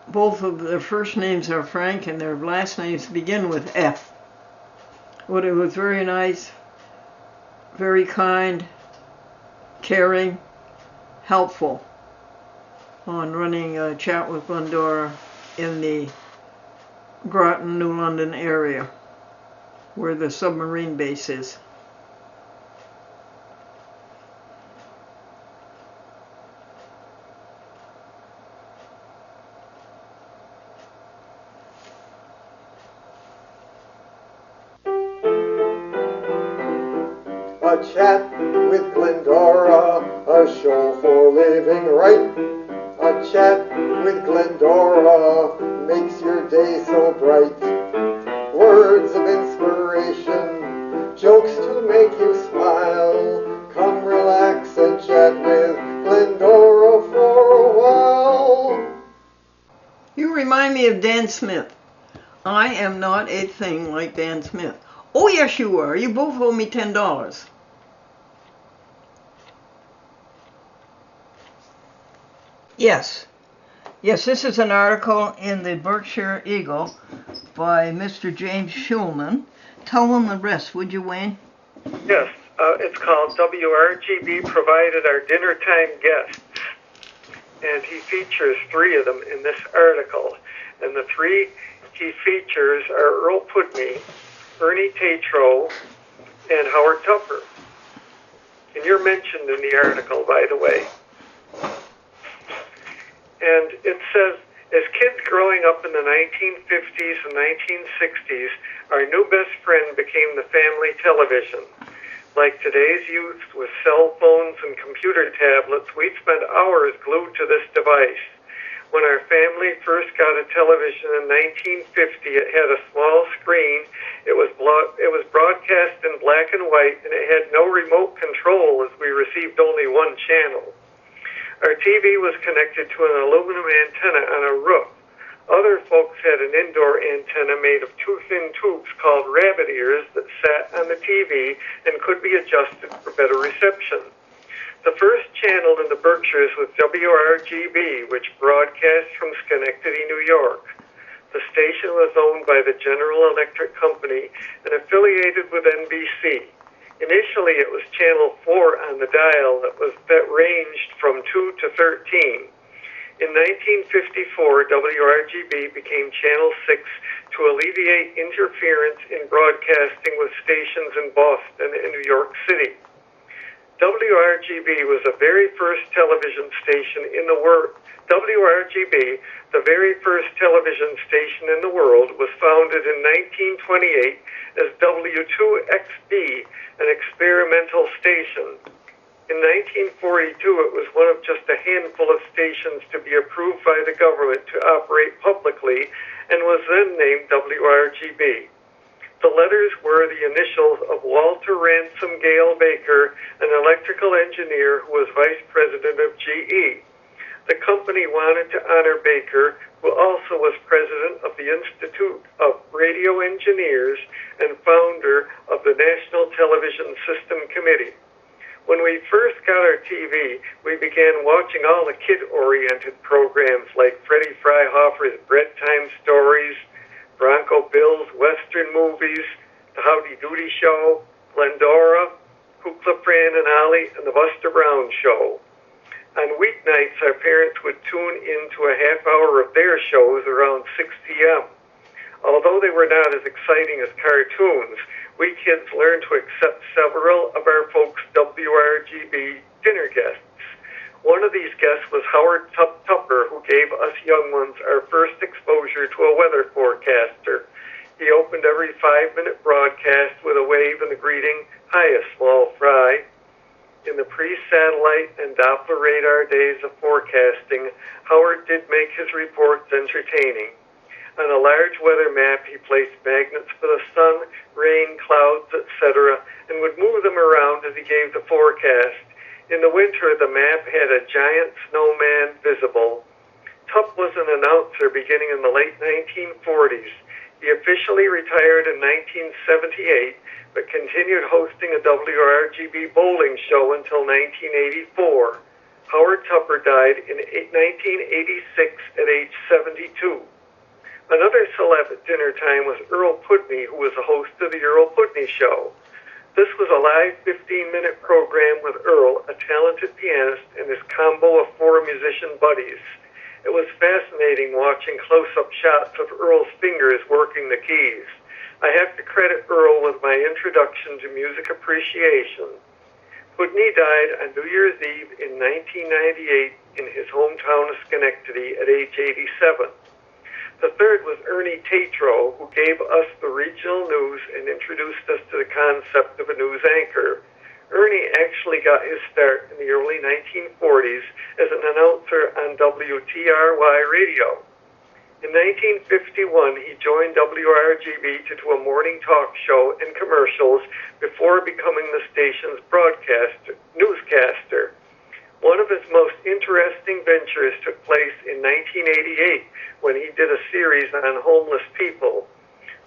Both of their first names are Frank and their last names begin with F. But it was very nice, very kind, caring, helpful on running a chat with Glendora in the Groton, New London area where the submarine base is. A chat with Glendora, a show for living right. A chat with Glendora makes your day so bright. Words of inspiration, jokes to make you smile. Come relax and chat with Glendora for a while. You remind me of Dan Smith. I am not a thing like Dan Smith. Oh yes you are. You both owe me $10. Yes, this is an article in the Berkshire Eagle by Mr. James Schulman. Tell them the rest, would you, Wayne? Yes, it's called WRGB Provided Our Dinner Time Guests. And he features 3 of them in this article. And the 3 he features are Earl Pudney, Ernie Tatro, and Howard Tupper. And you're mentioned in the article, by the way. And it says, as kids growing up in the 1950s and 1960s, our new best friend became the family television. Like today's youth with cell phones and computer tablets, we'd spend hours glued to this device. When our family first got a television in 1950, it had a small screen. It was broadcast in black and white, and it had no remote control as we received only one channel. Our TV was connected to an aluminum antenna on a roof. Other folks had an indoor antenna made of 2 thin tubes called rabbit ears that sat on the TV and could be adjusted for better reception. The first channel in the Berkshires was WRGB, which broadcast from Schenectady, New York. The station was owned by the General Electric Company and affiliated with NBC. Initially, it was channel 4 on the dial that ranged from 2 to 13. In 1954, WRGB became channel 6 to alleviate interference in broadcasting with stations in Boston and New York City. WRGB was the very first television station in the world. WRGB, the very first television station in the world, was founded in 1928 as W2XB, an experimental station. In 1942, it was one of just a handful of stations to be approved by the government to operate publicly and was then named WRGB. The letters were the initials of Walter Ransom Gale Baker, an electrical engineer who was vice president of GE. The company wanted to honor Baker, who also was president of the Institute of Radio Engineers and founder of the National Television System Committee. When we first got our TV, we began watching all the kid-oriented programs like Freddie Fryhofer's Bedtime Stories, Bronco Bill's Western movies, The Howdy Doody Show, Glendora, Hoopla Fran and Ollie, and The Buster Brown Show. On weeknights, our parents would tune into a half hour of their shows around 6 p.m. Although they were not as exciting as cartoons, we kids learned to accept several of our folks' WRGB dinner guests. One of these guests was Howard Tupper, who gave us young ones our first exposure to a weather forecaster. He opened every 5-minute broadcast with a wave and the greeting, "Hiya, small fry." In the pre-satellite and Doppler radar days of forecasting, Howard did make his reports entertaining. On a large weather map, he placed magnets for the sun, rain, clouds, etc., and would move them around as he gave the forecast. In the winter, the map had a giant snowman visible. Tupp was an announcer beginning in the late 1940s. He officially retired in 1978, but continued hosting a WRGB bowling show until 1984. Howard Tupper died in 1986 at age 72. Another celeb at dinner time was Earl Pudney, who was the host of the Earl Pudney Show. This was a live 15-minute program with Earl, a talented pianist, and his combo of 4 musician buddies. It was fascinating watching close-up shots of Earl's fingers working the keys. I have to credit Earl with my introduction to music appreciation. Pudney died on New Year's Eve in 1998 in his hometown of Schenectady at age 87. The third was Ernie Tatro, who gave us the regional news and introduced us to the concept of a news anchor. Ernie actually got his start in the early 1940s as an announcer on WTRY radio. In 1951, he joined WRGB to do a morning talk show and commercials before becoming the station's newscaster. One of his most interesting ventures took place in 1988 when he did a series on homeless people.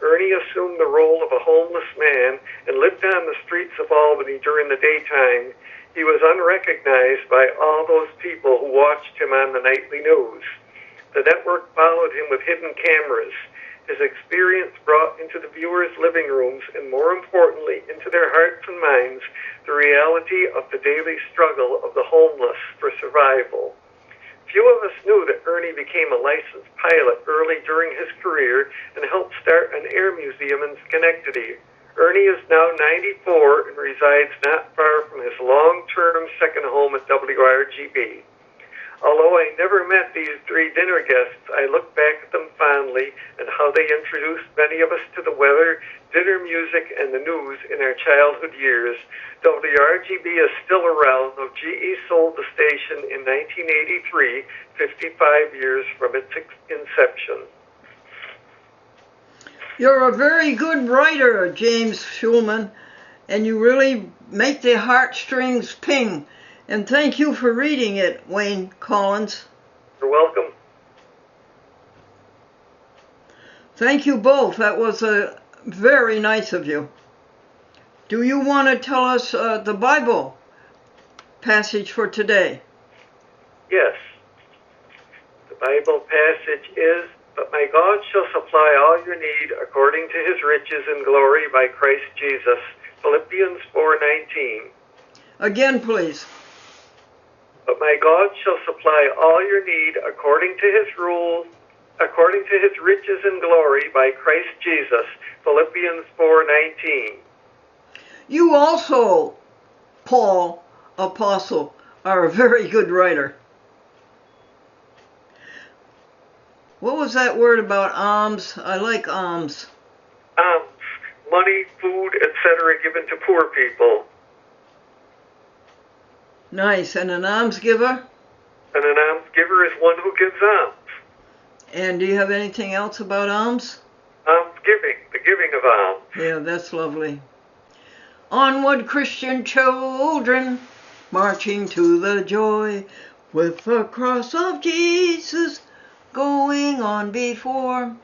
Ernie assumed the role of a homeless man and lived on the streets of Albany during the daytime. He was unrecognized by all those people who watched him on the nightly news. The network followed him with hidden cameras. His experience brought into the viewers' living rooms and, more importantly, into their hearts and minds, the reality of the daily struggle of the homeless for survival. Few of us knew that Ernie became a licensed pilot early during his career and helped start an air museum in Schenectady. Ernie is now 94 and resides not far from his long-term second home at WRGB. Although I never met these 3 dinner guests, I look back at them fondly and how they introduced many of us to the weather, dinner music, and the news in our childhood years. WRGB is still around, though GE sold the station in 1983, 55 years from its inception. You're a very good writer, James Schulman, and you really make the heartstrings ping. And thank you for reading it, Wayne Collins. You're welcome. Thank you both. That was very nice of you. Do you want to tell us the Bible passage for today? Yes. The Bible passage is, "But my God shall supply all your need according to his riches in glory by Christ Jesus." Philippians 4:19. Again, please. "But my God shall supply all your need according to his riches in glory by Christ Jesus." Philippians 4:19. You also, Paul, Apostle, are a very good writer. What was that word about alms? I like alms. Money, food, etc. given to poor people. Nice. And an almsgiver? And an almsgiver is one who gives alms. And do you have anything else about alms? Almsgiving, the giving of alms. Yeah, that's lovely. Onward, Christian children, marching to the joy, with the cross of Jesus going on before.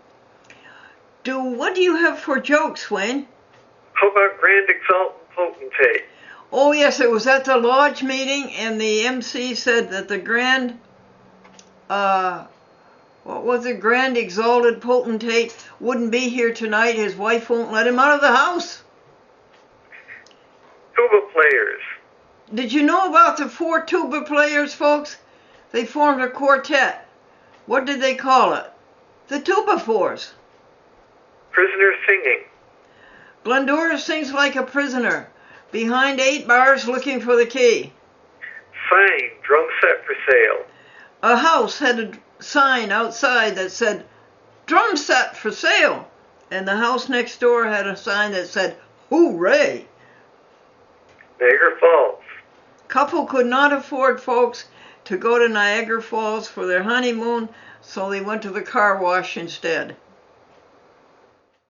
What do you have for jokes, Wayne? How about Grand Exaltant Potentate? Oh, yes, it was at the lodge meeting, and the MC said that the Grand Exalted Potentate wouldn't be here tonight. His wife won't let him out of the house. Tuba players. Did you know about the 4 tuba players, folks? They formed a quartet. What did they call it? The Tuba Fours. Prisoner singing. Glendora sings like a prisoner, behind 8 bars looking for the key. Sign, drum set for sale. A house had a sign outside that said, drum set for sale. And the house next door had a sign that said, hooray. Niagara Falls. Couple could not afford, folks, to go to Niagara Falls for their honeymoon, so they went to the car wash instead.